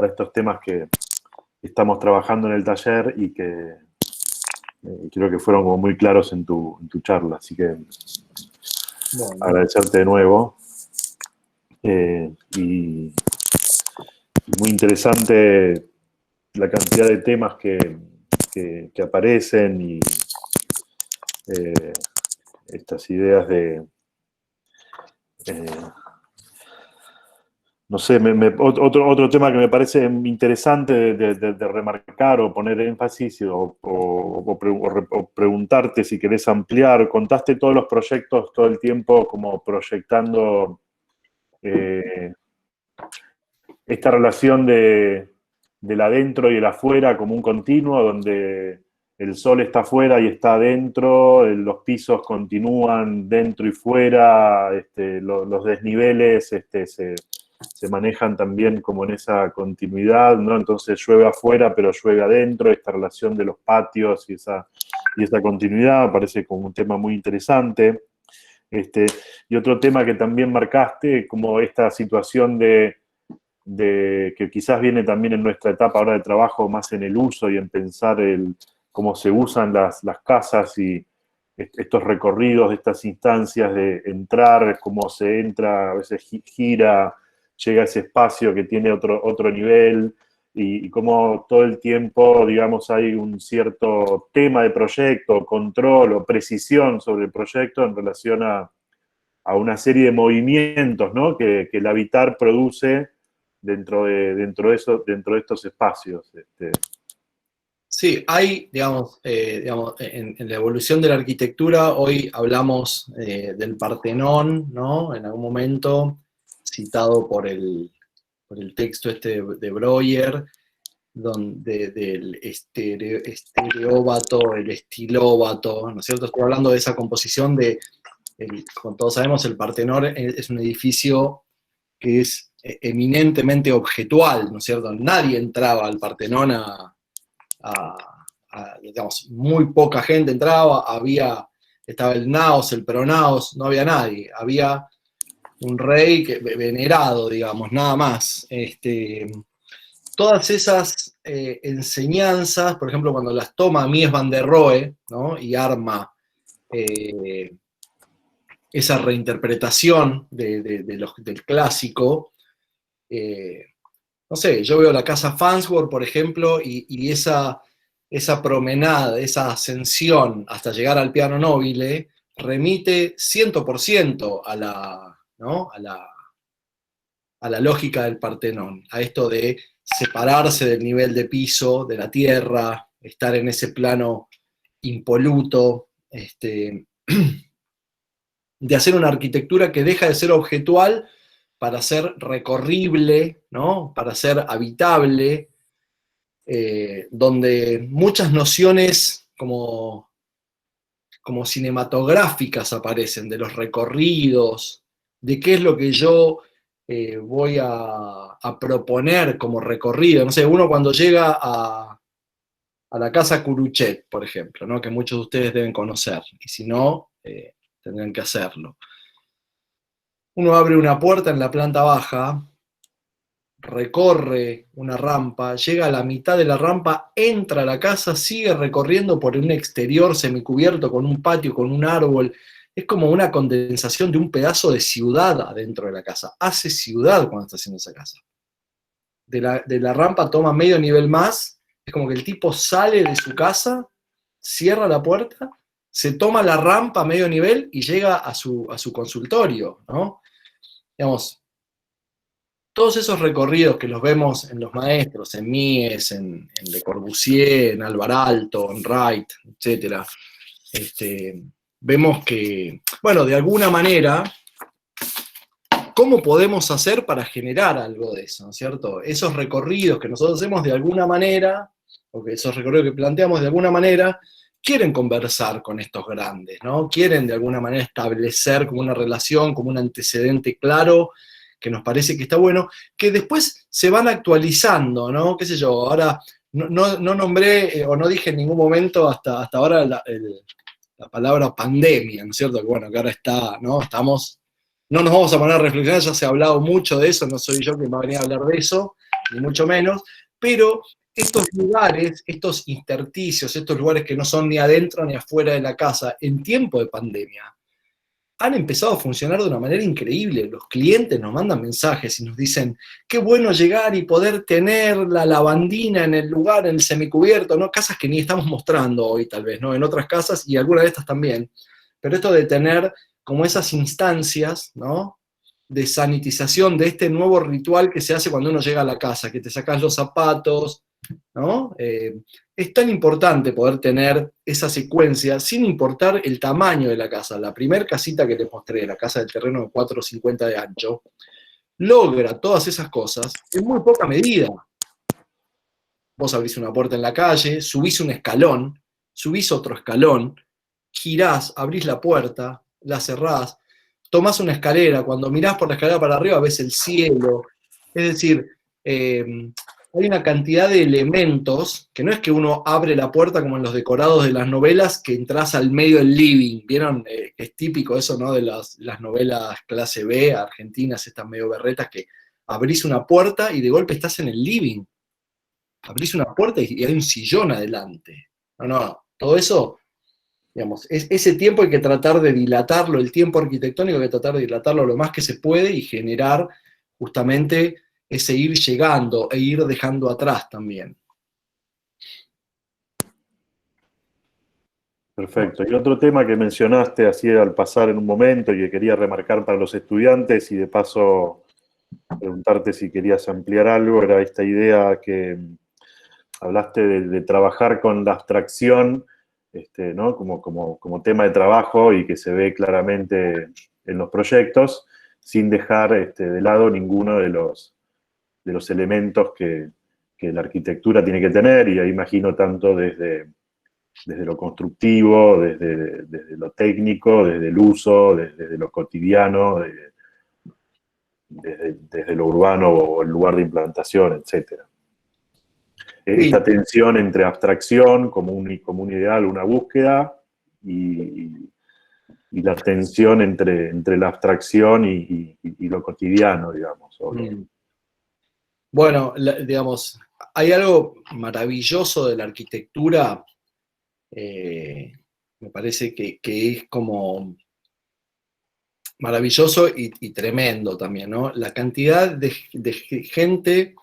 estos temas que estamos trabajando en el taller y que creo que fueron como muy claros en tu charla. Así que agradecerte de nuevo. Y muy interesante la cantidad de temas que aparecen, y estas ideas de... no sé, otro tema que me parece interesante de remarcar o poner énfasis o preguntarte si querés ampliar. Contaste todos los proyectos todo el tiempo como proyectando esta relación del adentro y el afuera como un continuo, donde el sol está afuera y está adentro, los pisos continúan dentro y fuera, los desniveles se manejan también como en esa continuidad, ¿no? Entonces llueve afuera, pero llueve adentro, esta relación de los patios y esa continuidad, parece como un tema muy interesante. Y otro tema que también marcaste, como esta situación de que quizás viene también en nuestra etapa ahora de trabajo, más en el uso y en pensar cómo se usan las casas, y estos recorridos, estas instancias de entrar, cómo se entra, a veces gira, llega a ese espacio que tiene otro nivel, y cómo todo el tiempo, digamos, hay un cierto tema de proyecto, control o precisión sobre el proyecto en relación a una serie de movimientos, ¿no? que el habitar produce dentro de estos espacios. Sí, hay, digamos, en la evolución de la arquitectura, hoy hablamos del Partenón, ¿no? En algún momento, citado por el texto de Breuer, del estereóbato, el estilóbato, ¿no es cierto? Estoy hablando de esa composición como todos sabemos, el Partenón es un edificio que es eminentemente objetual, ¿no es cierto? Nadie entraba al Partenón digamos, muy poca gente entraba, estaba el naos, el pronaos, no había nadie, había un rey venerado, digamos, nada más. Todas esas enseñanzas, por ejemplo, cuando las toma Mies van der Rohe, ¿no? Y arma esa reinterpretación del clásico, no sé, yo veo la casa Farnsworth, por ejemplo, y esa promenada, esa ascensión hasta llegar al piano nobile, remite 100% ¿no? a la lógica del Partenón, a esto de separarse del nivel de piso, de la tierra, estar en ese plano impoluto, de hacer una arquitectura que deja de ser objetual para ser recorrible, ¿no? Para ser habitable, donde muchas nociones como cinematográficas aparecen, de los recorridos, de qué es lo que yo voy a proponer como recorrido. No sé, uno cuando llega a la casa Curuchet, por ejemplo, ¿no? Que muchos de ustedes deben conocer, y si no, tendrán que hacerlo. Uno abre una puerta en la planta baja, recorre una rampa, llega a la mitad de la rampa, entra a la casa, sigue recorriendo por un exterior semicubierto con un patio, con un árbol. Es como una condensación de un pedazo de ciudad adentro de la casa. Hace ciudad cuando está haciendo esa casa. De la rampa toma medio nivel más, es como que el tipo sale de su casa, cierra la puerta, se toma la rampa a medio nivel y llega a su consultorio, ¿no? Digamos, todos esos recorridos que los vemos en los maestros, en Mies, en Le Corbusier, en Alvar Aalto, en Wright, etc., vemos que, bueno, de alguna manera, ¿cómo podemos hacer para generar algo de eso, ¿no es cierto? Esos recorridos que nosotros hacemos de alguna manera, o que esos recorridos que planteamos de alguna manera, quieren conversar con estos grandes, ¿no? Quieren de alguna manera establecer como una relación, como un antecedente claro, que nos parece que está bueno, que después se van actualizando, ¿no? Qué sé yo, ahora no nombré o no dije en ningún momento hasta ahora la palabra pandemia, ¿no es cierto? Que bueno, que ahora está, ¿no? No nos vamos a poner a reflexionar, ya se ha hablado mucho de eso, no soy yo quien va a venir a hablar de eso, ni mucho menos, pero estos lugares, estos intersticios, estos lugares que no son ni adentro ni afuera de la casa, en tiempo de pandemia, han empezado a funcionar de una manera increíble. Los clientes nos mandan mensajes y nos dicen, qué bueno llegar y poder tener la lavandina en el lugar, en el semicubierto, ¿no? Casas que ni estamos mostrando hoy tal vez, ¿no? En otras casas y algunas de estas también. Pero esto de tener como esas instancias, ¿no? De sanitización de este nuevo ritual que se hace cuando uno llega a la casa, que te sacas los zapatos, ¿no? Es tan importante poder tener esa secuencia sin importar el tamaño de la casa. La primera casita que te mostré, la casa del terreno de 4,50 de ancho, logra todas esas cosas en muy poca medida. Vos abrís una puerta en la calle, subís un escalón, subís otro escalón, girás, abrís la puerta, la cerrás, tomás una escalera, cuando mirás por la escalera para arriba ves el cielo. Es decir, hay una cantidad de elementos, que no es que uno abre la puerta como en los decorados de las novelas, que entras al medio del living, ¿vieron? Es típico eso, ¿no? De las novelas clase B, argentinas, estas medio berretas, que abrís una puerta y de golpe estás en el living. Abrís una puerta y hay un sillón adelante. No, todo eso, digamos, ese tiempo hay que tratar de dilatarlo, el tiempo arquitectónico hay que tratar de dilatarlo lo más que se puede y generar justamente es seguir llegando e ir dejando atrás también. Perfecto. Y otro tema que mencionaste así al pasar en un momento y que quería remarcar para los estudiantes y de paso preguntarte si querías ampliar algo, era esta idea que hablaste de trabajar con la abstracción, ¿no? como tema de trabajo y que se ve claramente en los proyectos, sin dejar de lado ninguno de los elementos que la arquitectura tiene que tener, y ahí imagino tanto desde lo constructivo, desde lo técnico, desde el uso, desde lo cotidiano, desde lo urbano o el lugar de implantación, etc. Sí. Esta tensión entre abstracción como un ideal, una búsqueda, y la tensión entre la abstracción y lo cotidiano, digamos. Bueno, digamos, hay algo maravilloso de la arquitectura, me parece que es como maravilloso y tremendo también, ¿no? La cantidad de gente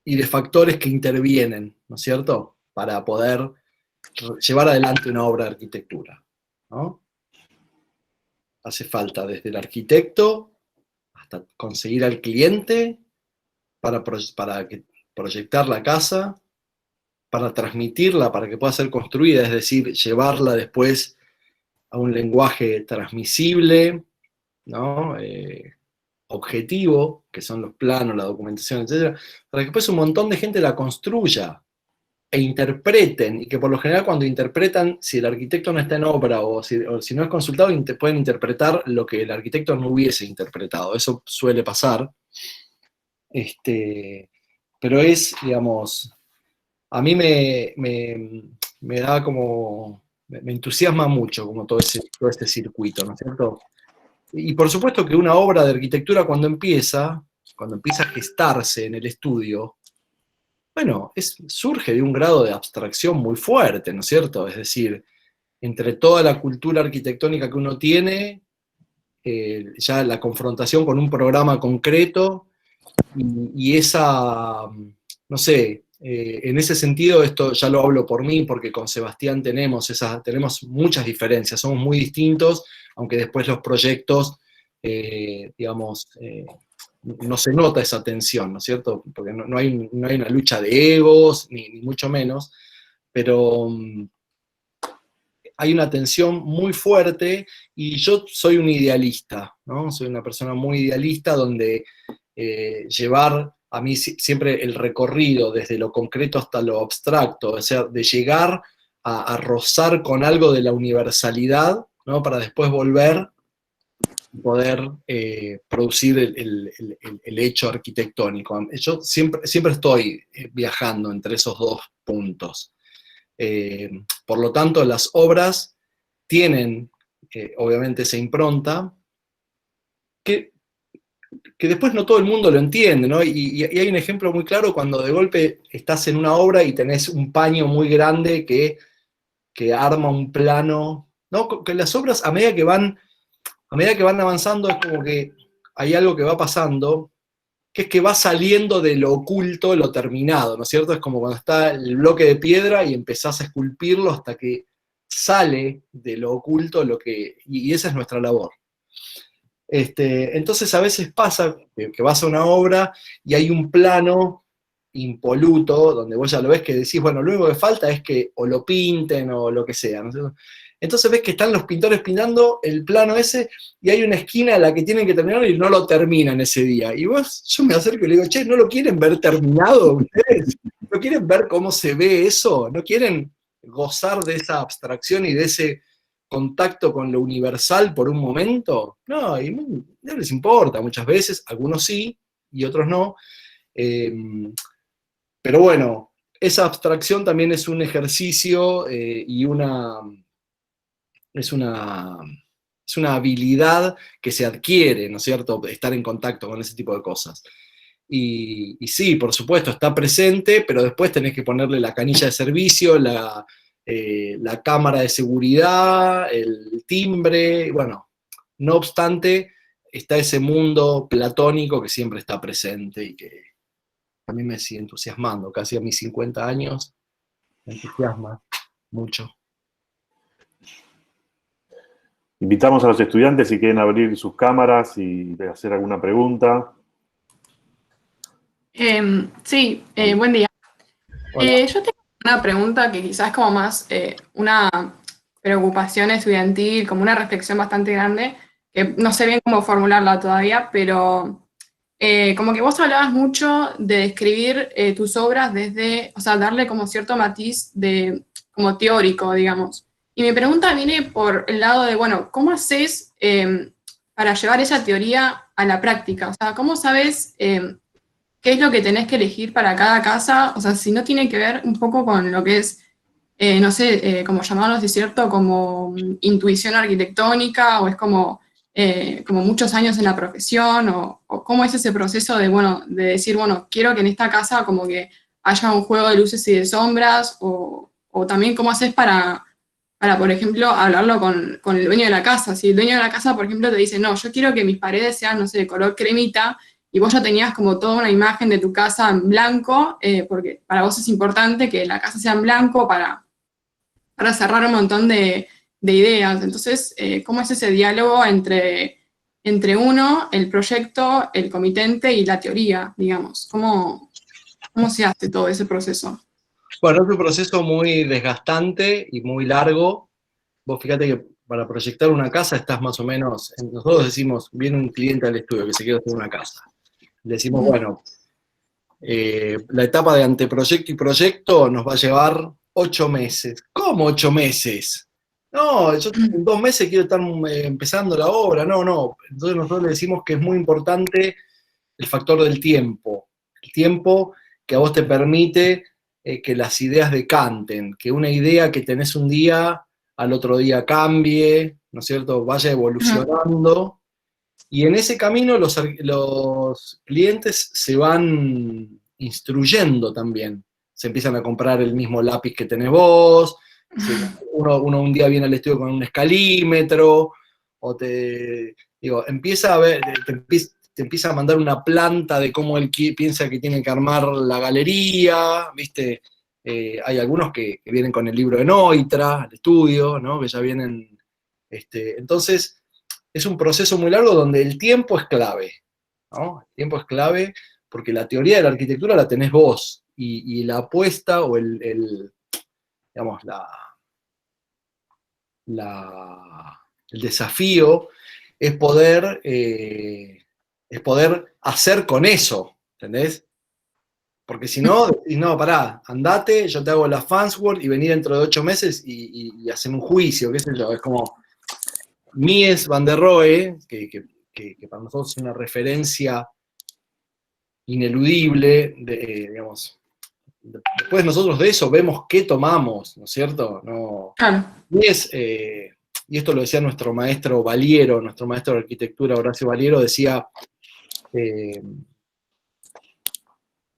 y de factores que intervienen, ¿no es cierto?, para poder llevar adelante una obra de arquitectura, ¿no? Hace falta desde el arquitecto hasta conseguir al cliente para proyectar la casa, para transmitirla, para que pueda ser construida, es decir, llevarla después a un lenguaje transmisible, ¿no? Objetivo, que son los planos, la documentación, etc., para que después un montón de gente la construya e interpreten, y que por lo general cuando interpretan, si el arquitecto no está en obra o si no es consultado, pueden interpretar lo que el arquitecto no hubiese interpretado. Eso suele pasar. Pero es, digamos, a mí me da como, me entusiasma mucho como todo este circuito, ¿no es cierto? Y por supuesto que una obra de arquitectura cuando empieza a gestarse en el estudio, bueno, surge de un grado de abstracción muy fuerte, ¿no es cierto? Es decir, entre toda la cultura arquitectónica que uno tiene, ya la confrontación con un programa concreto, y esa, no sé, en ese sentido, esto ya lo hablo por mí, porque con Sebastián tenemos muchas diferencias, somos muy distintos, aunque después los proyectos, digamos, no se nota esa tensión, ¿no es cierto? Porque no hay una lucha de egos, ni mucho menos, pero hay una tensión muy fuerte, y yo soy un idealista, ¿no? Soy una persona muy idealista, donde llevar a mí siempre el recorrido desde lo concreto hasta lo abstracto, o sea, de llegar a rozar con algo de la universalidad, ¿no? Para después volver y poder producir el hecho arquitectónico. Yo siempre estoy viajando entre esos dos puntos. Por lo tanto, las obras tienen, obviamente, esa impronta que después no todo el mundo lo entiende, ¿no? Y hay un ejemplo muy claro cuando de golpe estás en una obra y tenés un paño muy grande que arma un plano, ¿no? Que las obras, a medida que van avanzando, es como que hay algo que va pasando, que es que va saliendo de lo oculto lo terminado, ¿no es cierto? Es como cuando está el bloque de piedra y empezás a esculpirlo hasta que sale de lo oculto y esa es nuestra labor. Entonces a veces pasa que vas a una obra y hay un plano impoluto, donde vos ya lo ves, que decís, bueno, lo único que falta es que o lo pinten o lo que sea, ¿no es cierto? Entonces ves que están los pintores pintando el plano ese, y hay una esquina a la que tienen que terminar y no lo terminan ese día. Y yo me acerco y le digo, che, ¿no lo quieren ver terminado ustedes? ¿No quieren ver cómo se ve eso? ¿No quieren gozar de esa abstracción y de ese contacto con lo universal por un momento? No, y no les importa muchas veces, algunos sí y otros no. Pero bueno, esa abstracción también es un ejercicio y es una habilidad que se adquiere, ¿no es cierto? Estar en contacto con ese tipo de cosas. Y sí, por supuesto, está presente, pero después tenés que ponerle la canilla de servicio, la cámara de seguridad, el timbre. Bueno, no obstante, está ese mundo platónico que siempre está presente y que a mí me sigue entusiasmando. Casi a mis 50 años me entusiasma mucho. Invitamos a los estudiantes si quieren abrir sus cámaras y hacer alguna pregunta. Sí, buen día. Yo tengo una pregunta que quizás es como más una preocupación estudiantil, como una reflexión bastante grande, que no sé bien cómo formularla todavía, pero como que vos hablabas mucho de describir tus obras desde, o sea, darle como cierto matiz de, como teórico, digamos. Y mi pregunta viene por el lado de, bueno, ¿cómo haces para llevar esa teoría a la práctica? O sea, ¿cómo sabes qué es lo que tenés que elegir para cada casa? O sea, si no tiene que ver un poco con lo que es, no sé, como llamarlo, si es cierto, como intuición arquitectónica, o es como muchos años en la profesión, o cómo es ese proceso de, bueno, de decir, bueno, quiero que en esta casa como que haya un juego de luces y de sombras, o también cómo haces para, por ejemplo, hablarlo con el dueño de la casa. Si el dueño de la casa, por ejemplo, te dice, no, yo quiero que mis paredes sean, no sé, de color cremita, y vos ya tenías como toda una imagen de tu casa en blanco, porque para vos es importante que la casa sea en blanco para cerrar un montón de ideas. Entonces, ¿cómo es ese diálogo entre uno, el proyecto, el comitente y la teoría, digamos? ¿Cómo se hace todo ese proceso? Bueno, es un proceso muy desgastante y muy largo. Vos fíjate que para proyectar una casa estás más o menos, nosotros decimos, viene un cliente al estudio que se quiere hacer una casa. Le decimos, bueno, la etapa de anteproyecto y proyecto nos va a llevar 8 meses. ¿Cómo 8 meses? No, yo en 2 meses quiero estar empezando la obra. No, no. Entonces nosotros le decimos que es muy importante el factor del tiempo. El tiempo que a vos te permite que las ideas decanten, que una idea que tenés un día, al otro día cambie, ¿no es cierto? Vaya evolucionando. Y en ese camino los clientes se van instruyendo también. Se empiezan a comprar el mismo lápiz que tenés vos, uno un día viene al estudio con un escalímetro, o empieza a ver, te empieza a mandar una planta de cómo él piensa que tiene que armar la galería, ¿viste? Hay algunos que vienen con el libro de Neutra al estudio, ¿no? Que ya vienen. Entonces, es un proceso muy largo donde el tiempo es clave, ¿no? El tiempo es clave porque la teoría de la arquitectura la tenés vos y la apuesta o digamos, el desafío es poder hacer con eso, ¿entendés? Porque si no, decís, no, pará, andate, yo te hago la Fansworld y vení dentro de 8 meses y hacen un juicio, qué sé yo, es como Mies van der Rohe, que para nosotros es una referencia ineludible, digamos, después nosotros de eso vemos qué tomamos, ¿no es cierto? No, Claro. Mies, y esto lo decía nuestro maestro Valiero, nuestro maestro de arquitectura Horacio Valiero, decía,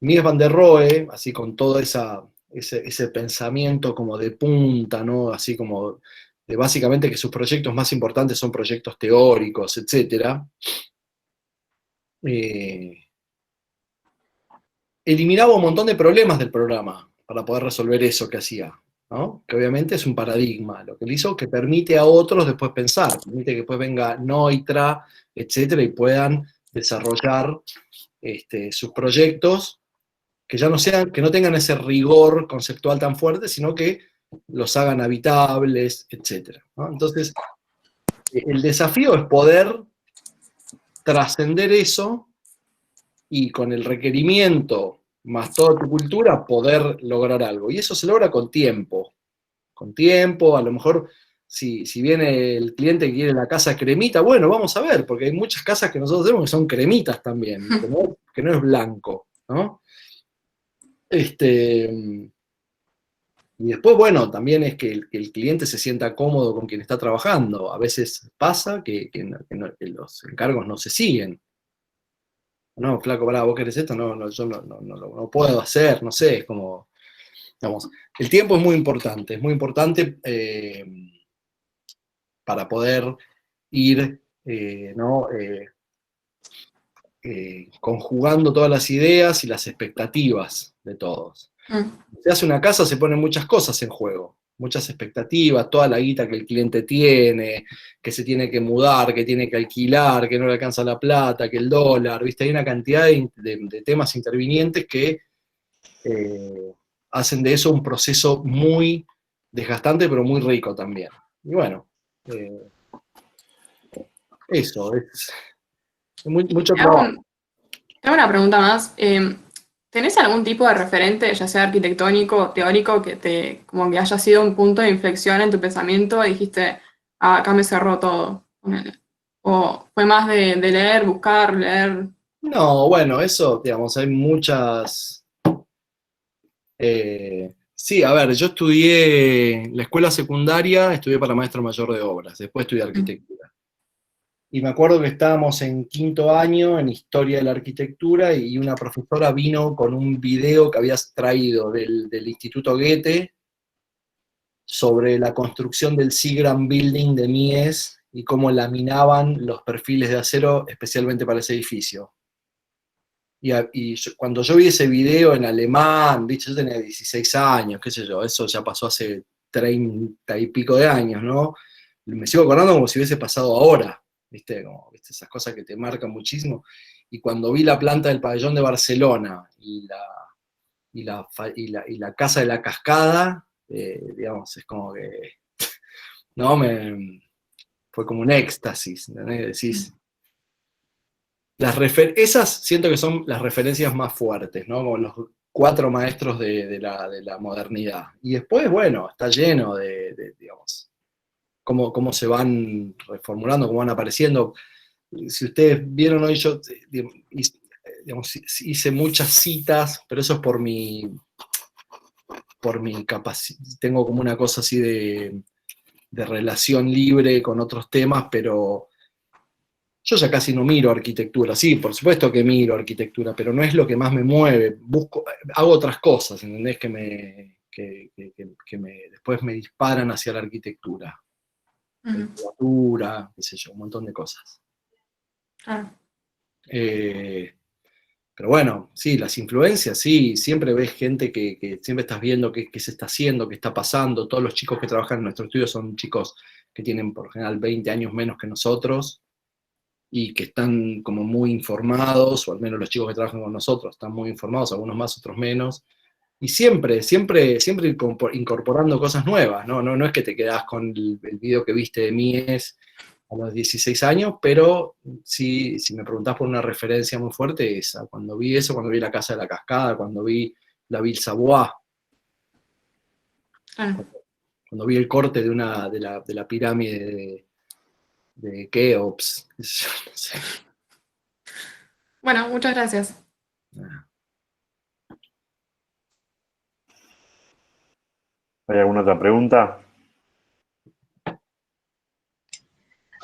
Mies van der Rohe, así con todo ese pensamiento como de punta, ¿no? Así como de básicamente que sus proyectos más importantes son proyectos teóricos, etc. Eliminaba un montón de problemas del programa para poder resolver eso que hacía, ¿no? Que obviamente es un paradigma, lo que él hizo que permite a otros después pensar, permite que después venga Neutra, etcétera, y puedan desarrollar sus proyectos que ya no sean, que no tengan ese rigor conceptual tan fuerte, sino que los hagan habitables, etcétera, ¿no? Entonces, el desafío es poder trascender eso y con el requerimiento más toda tu cultura poder lograr algo. Y eso se logra con tiempo. Con tiempo, a lo mejor si viene el cliente que quiere la casa cremita, bueno, vamos a ver, porque hay muchas casas que nosotros tenemos que son cremitas también, que no es blanco, ¿no? Y después, bueno, también es que el cliente se sienta cómodo con quien está trabajando. A veces pasa que los encargos no se siguen. No, flaco, pará, vos querés esto, no, yo no puedo hacer, no sé, es como, digamos, el tiempo es muy importante para poder ir, ¿no? conjugando todas las ideas y las expectativas de todos. Se hace una casa, se ponen muchas cosas en juego, muchas expectativas, toda la guita que el cliente tiene, que se tiene que mudar, que tiene que alquilar, que no le alcanza la plata, que el dólar, ¿viste? Hay una cantidad de temas intervinientes que hacen de eso un proceso muy desgastante, pero muy rico también. Y bueno, eso, es mucho trabajo. Tengo una pregunta más. ¿Tenés algún tipo de referente, ya sea arquitectónico o teórico, que como que haya sido un punto de inflexión en tu pensamiento y dijiste, acá me cerró todo? ¿O fue más de leer, buscar, leer? No, bueno, eso, digamos, hay muchas... sí, a ver, yo estudié la escuela secundaria, estudié para maestro mayor de obras, después estudié arquitectura. Y me acuerdo que estábamos en quinto año en historia de la arquitectura y una profesora vino con un video que habías traído del Instituto Goethe sobre la construcción del Seagram Building de Mies y cómo laminaban los perfiles de acero especialmente para ese edificio. Cuando yo vi ese video en alemán, ¿viste? Yo tenía 16 años, qué sé yo, eso ya pasó hace 30 y pico de años, ¿no? Me sigo acordando como si hubiese pasado ahora. ¿Viste? Como, ¿viste? Esas cosas que te marcan muchísimo. Y cuando vi la planta del pabellón de Barcelona y la casa de la cascada, digamos, es como que, no, fue como un éxtasis, ¿entendés? Decís, esas siento que son las referencias más fuertes, ¿no? Como los 4 maestros de la modernidad. Y después, bueno, está lleno digamos, cómo se van reformulando, cómo van apareciendo. Si ustedes vieron hoy, yo digamos, hice muchas citas, pero eso es por mi capacidad. Tengo como una cosa así de relación libre con otros temas, pero yo ya casi no miro arquitectura. Sí, por supuesto que miro arquitectura, pero no es lo que más me mueve. Hago otras cosas, ¿entendés? Que después me disparan hacia la arquitectura. Literatura, qué sé yo, un montón de cosas. Pero bueno, sí, las influencias, sí, siempre ves gente que siempre estás viendo qué se está haciendo, qué está pasando. Todos los chicos que trabajan en nuestro estudio son chicos que tienen por lo general 20 años menos que nosotros y que están como muy informados, o al menos los chicos que trabajan con nosotros están muy informados, algunos más, otros menos. Y siempre incorporando cosas nuevas, ¿no? No es que te quedás con el video que viste de Mies a los 16 años, pero sí, si me preguntás por una referencia muy fuerte, esa. Cuando vi eso, cuando vi la Casa de la Cascada, cuando vi la Ville Savoie, cuando vi el corte de la pirámide de Keops, no sé. Bueno, muchas gracias. ¿Hay alguna otra pregunta?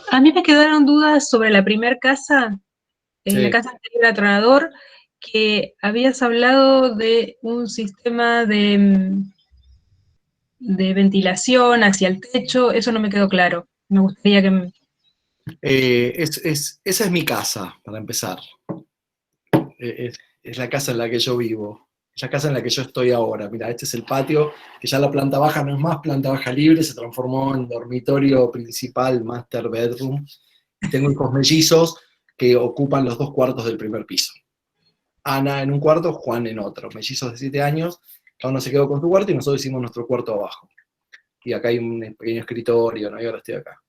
A mí me quedaron dudas sobre la primera casa, la casa anterior a Tronador, que habías hablado de un sistema de ventilación hacia el techo, eso no me quedó claro. Me gustaría que esa es mi casa, para empezar. Es la casa en la que yo vivo. Es la casa en la que yo estoy ahora. Mira, este es el patio, que ya la planta baja no es más planta baja libre, se transformó en dormitorio principal, master bedroom. Y tengo hijos mellizos que ocupan los 2 cuartos del primer piso. Ana en un cuarto, Juan en otro. Mellizos de 7 años, cada uno se quedó con su cuarto y nosotros hicimos nuestro cuarto abajo. Y acá hay un pequeño escritorio, ¿no? Y ahora estoy acá.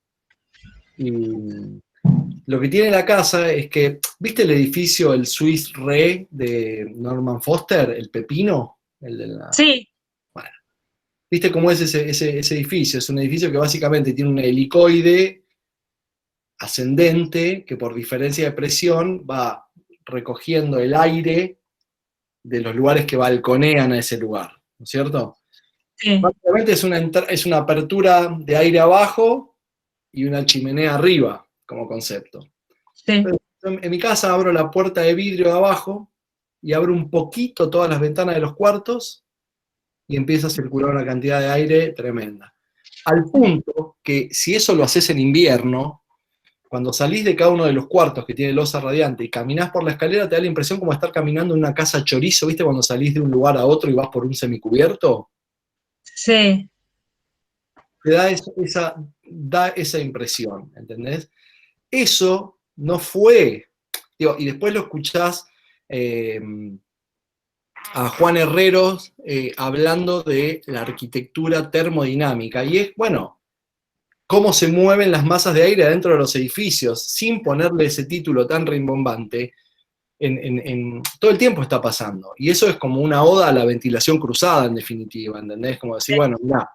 Y lo que tiene la casa es que, ¿viste el edificio, el Swiss Re de Norman Foster, el Pepino? Sí. Bueno, ¿viste cómo es ese edificio? Es un edificio que básicamente tiene un helicoide ascendente que por diferencia de presión va recogiendo el aire de los lugares que balconean a ese lugar, ¿no es cierto? Sí. Básicamente es una apertura de aire abajo y una chimenea arriba, como concepto. Sí. En mi casa abro la puerta de vidrio de abajo y abro un poquito todas las ventanas de los cuartos y empieza a circular una cantidad de aire tremenda. Al punto que si eso lo haces en invierno, cuando salís de cada uno de los cuartos que tiene losa radiante y caminás por la escalera, te da la impresión como estar caminando en una casa chorizo, ¿viste? Cuando salís de un lugar a otro y vas por un semicubierto. Sí. Te da esa impresión, ¿entendés? Eso no fue, digo, y después lo escuchás a Juan Herreros hablando de la arquitectura termodinámica, y es, bueno, cómo se mueven las masas de aire dentro de los edificios, sin ponerle ese título tan rimbombante, todo el tiempo está pasando. Y eso es como una oda a la ventilación cruzada, en definitiva, ¿entendés? Como decir, bueno, mirá,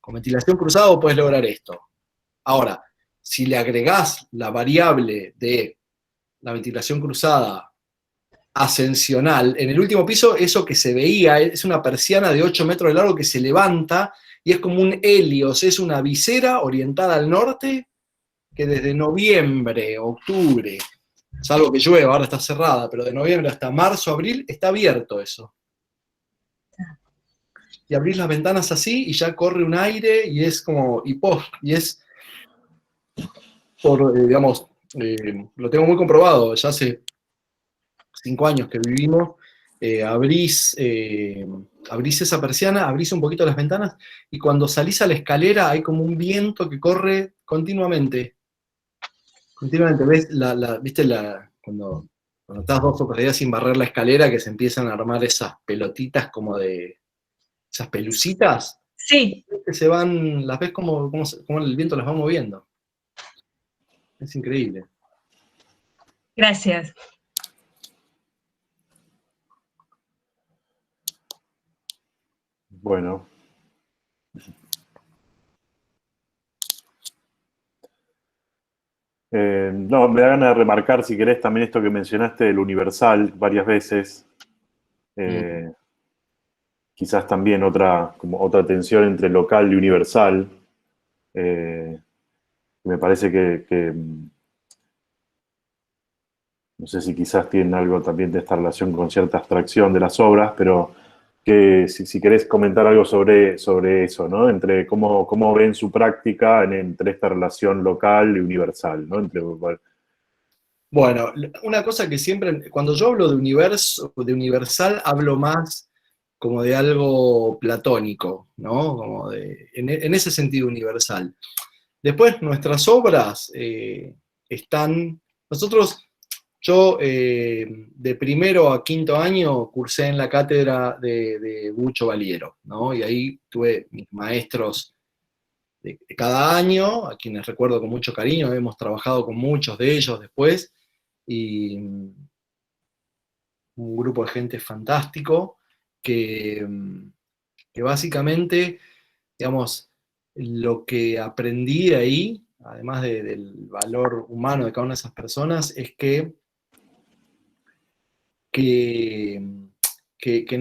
con ventilación cruzada vos podés lograr esto. Ahora, si le agregás la variable de la ventilación cruzada ascensional, en el último piso eso que se veía es una persiana de 8 metros de largo que se levanta y es como un helios, es una visera orientada al norte que desde noviembre, octubre, salvo que llueva, ahora está cerrada, pero de noviembre hasta marzo, abril, está abierto eso. Y abrís las ventanas así y ya corre un aire y es como, y es por, digamos, lo tengo muy comprobado, ya hace 5 años que vivimos, abrís esa persiana, abrís un poquito las ventanas, y cuando salís a la escalera hay como un viento que corre continuamente. Continuamente, ¿ves? ¿Viste cuando estás 2 o 3 días sin barrer la escalera, que se empiezan a armar esas pelotitas como de, esas pelucitas? Sí. Que se van, las ves como el viento las va moviendo. Es increíble. Gracias. Bueno. No, me da ganas de remarcar, si querés, también esto que mencionaste del universal varias veces. Quizás también otra tensión entre local y universal. Me parece que no sé si quizás tienen algo también de esta relación con cierta abstracción de las obras, pero que si querés comentar algo sobre eso, ¿no? Entre cómo ven su práctica entre esta relación local y universal, ¿no? Bueno, una cosa que siempre, cuando yo hablo de universal, hablo más como de algo platónico, ¿no? Como en ese sentido universal. Después, nuestras obras están, yo de primero a quinto año cursé en la cátedra de Bucho Valiero, ¿no? Y ahí tuve mis maestros de cada año, a quienes recuerdo con mucho cariño, hemos trabajado con muchos de ellos después, y un grupo de gente fantástico que básicamente, digamos, lo que aprendí de ahí, además del valor humano de cada una de esas personas, es que en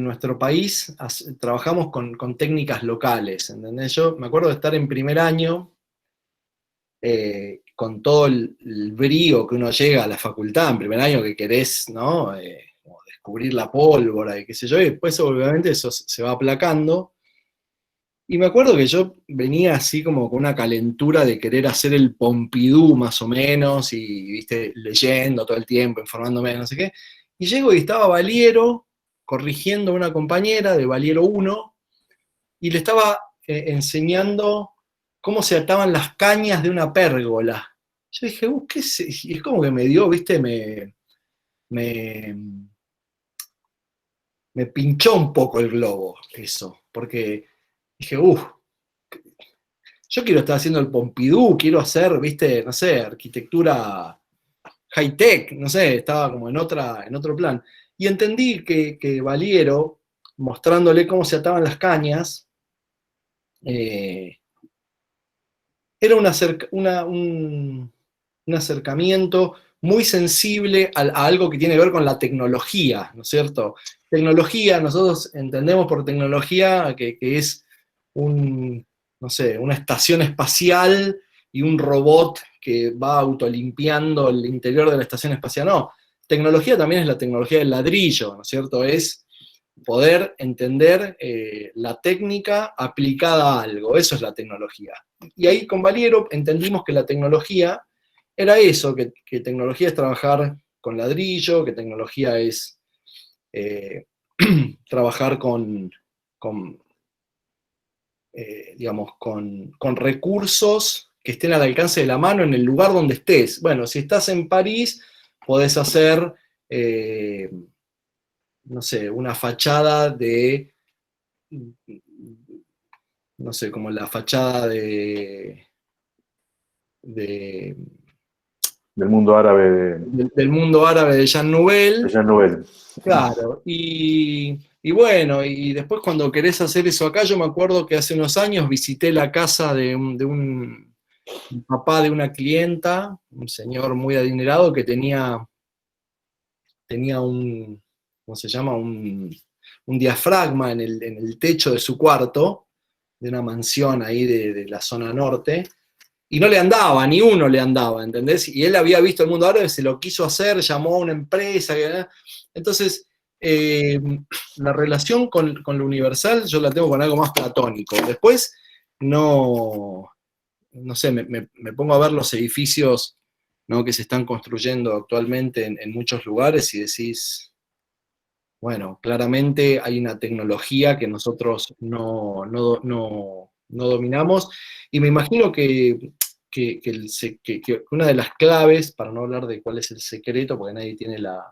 nuestro país trabajamos con técnicas locales, ¿entendés? Yo me acuerdo de estar en primer año, con todo el brío que uno llega a la facultad, en primer año que querés, ¿no? Como descubrir la pólvora y qué sé yo, y después obviamente eso se va aplacando. Y me acuerdo que yo venía así como con una calentura de querer hacer el Pompidou más o menos, y viste, leyendo todo el tiempo, informándome, no sé qué. Y llego y estaba Valiero corrigiendo a una compañera de Valiero 1, y le estaba enseñando cómo se ataban las cañas de una pérgola. Yo dije, ¿qué es? Y es como que me dio, viste, me pinchó un poco el globo eso, porque dije, yo quiero estar haciendo el Pompidou, quiero hacer, viste, no sé, arquitectura high-tech, no sé, estaba como en otro plan. Y entendí que Valiero, mostrándole cómo se ataban las cañas, era un acercamiento muy sensible a algo que tiene que ver con la tecnología, ¿no es cierto? Tecnología, nosotros entendemos por tecnología que es no sé, una estación espacial y un robot que va autolimpiando el interior de la estación espacial. No, tecnología también es la tecnología del ladrillo, ¿no es cierto? Es poder entender la técnica aplicada a algo, eso es la tecnología. Y ahí con Valiero entendimos que la tecnología era eso, que tecnología es trabajar con ladrillo, que tecnología es trabajar digamos, con recursos que estén al alcance de la mano en el lugar donde estés. Bueno, si estás en París, podés hacer, no sé, una fachada de, no sé, como la fachada de- Del mundo árabe del mundo árabe de Jean Nouvel. de Jean Nouvel. Claro, y bueno, y después cuando querés hacer eso acá, yo me acuerdo que hace unos años visité la casa de un papá de una clienta, un señor muy adinerado que tenía un, ¿cómo se llama? Un diafragma en el techo de su cuarto, de una mansión ahí de la zona norte, y no le andaba, ni uno le andaba, ¿entendés? Y él había visto el mundo árabe, se lo quiso hacer, llamó a una empresa, entonces la relación con lo universal yo la tengo con algo más platónico. Después no sé, me pongo a ver los edificios, ¿no?, que se están construyendo actualmente en muchos lugares y decís, bueno, claramente hay una tecnología que nosotros no dominamos, y me imagino que una de las claves, para no hablar de cuál es el secreto, porque nadie tiene la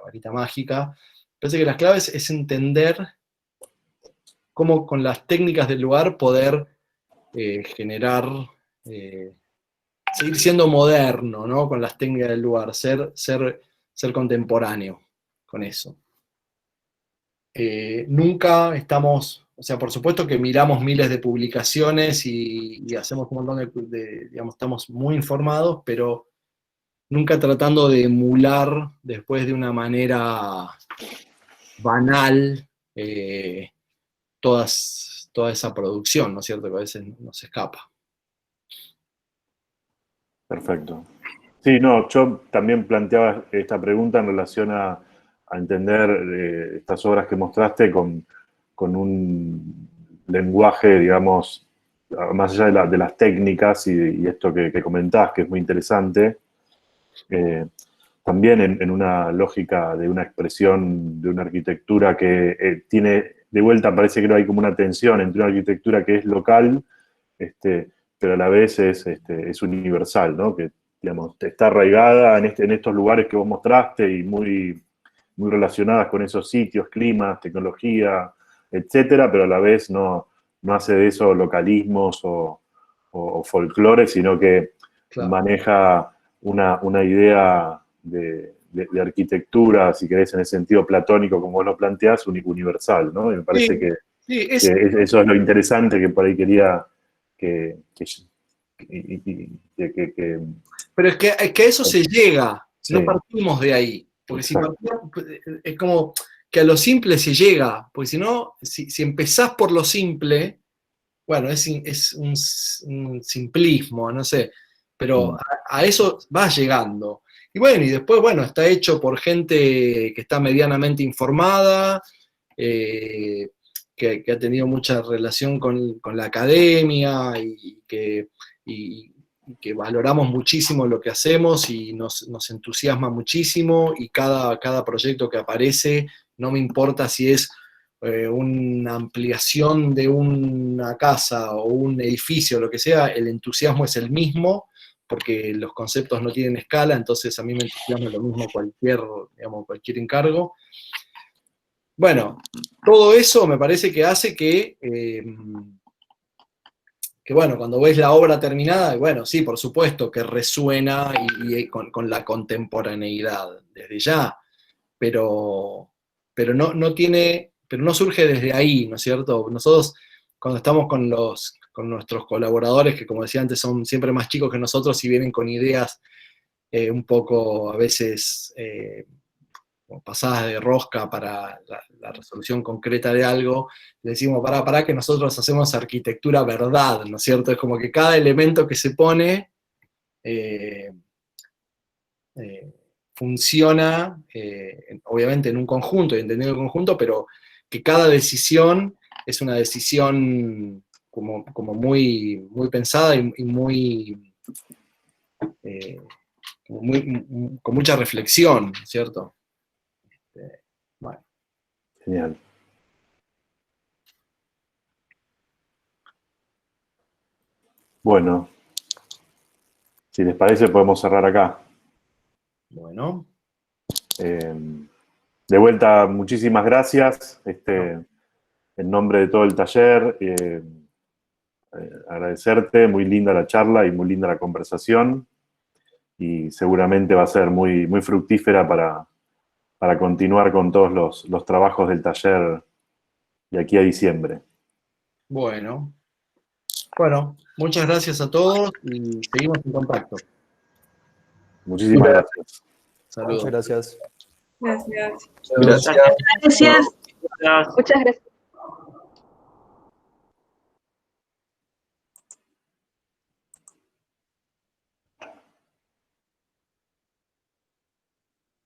varita mágica, parece que las claves es entender cómo con las técnicas del lugar poder generar, seguir siendo moderno, ¿no?, con las técnicas del lugar, ser contemporáneo con eso. Nunca estamos, o sea, por supuesto que miramos miles de publicaciones y hacemos un montón digamos, estamos muy informados, pero nunca tratando de emular después de una manera banal toda esa producción, ¿no es cierto?, que a veces nos escapa. Perfecto. Sí, no, yo también planteaba esta pregunta en relación a entender estas obras que mostraste con un lenguaje, digamos, más allá de las técnicas y esto que comentás, que es muy interesante, también en una lógica de una expresión de una arquitectura que tiene, de vuelta parece que no hay como una tensión entre una arquitectura que es local, pero a la vez es universal, ¿no? Que, digamos, está arraigada en estos lugares que vos mostraste y muy, muy relacionadas con esos sitios, climas, tecnología, etcétera, pero a la vez no hace de eso localismos o folclore, sino que Claro. maneja una idea de arquitectura, si querés, en el sentido platónico, como vos lo planteás, universal, ¿no? Y me parece que eso es lo interesante que por ahí quería que pero es que a eso se llega, sí, no partimos de ahí, porque si exacto. partimos, es como que a lo simple se llega, porque si no, si empezás por lo simple, bueno, es un simplismo, no sé, pero a eso vas llegando. Y bueno, y después, bueno, está hecho por gente que está medianamente informada, que ha tenido mucha relación con la academia y que valoramos muchísimo lo que hacemos y nos entusiasma muchísimo, y cada proyecto que aparece, no me importa si es una ampliación de una casa o un edificio, lo que sea, el entusiasmo es el mismo, porque los conceptos no tienen escala, entonces a mí me entusiasma lo mismo cualquier encargo. Bueno, todo eso me parece que hace que bueno, cuando ves la obra terminada, bueno, sí, por supuesto que resuena y con la contemporaneidad desde ya, pero no surge desde ahí, ¿no es cierto? Nosotros, cuando estamos con nuestros colaboradores, que como decía antes, son siempre más chicos que nosotros y vienen con ideas un poco a veces pasadas de rosca para la resolución concreta de algo, le decimos, pará, que nosotros hacemos arquitectura verdad, ¿no es cierto? Es como que cada elemento que se pone funciona, obviamente en un conjunto y entendido en conjunto, pero que cada decisión es una decisión como muy, muy pensada y muy, con mucha reflexión, ¿cierto? Bueno. Genial. Bueno, si les parece podemos cerrar acá. Bueno. De vuelta, muchísimas gracias. En nombre de todo el taller, agradecerte, muy linda la charla y muy linda la conversación. Y seguramente va a ser muy, muy fructífera para continuar con todos los trabajos del taller de aquí a diciembre. Bueno, muchas gracias a todos y seguimos en contacto. Muchísimas gracias. Saludos. Muchas gracias. Gracias. Gracias. Gracias. Muchas gracias.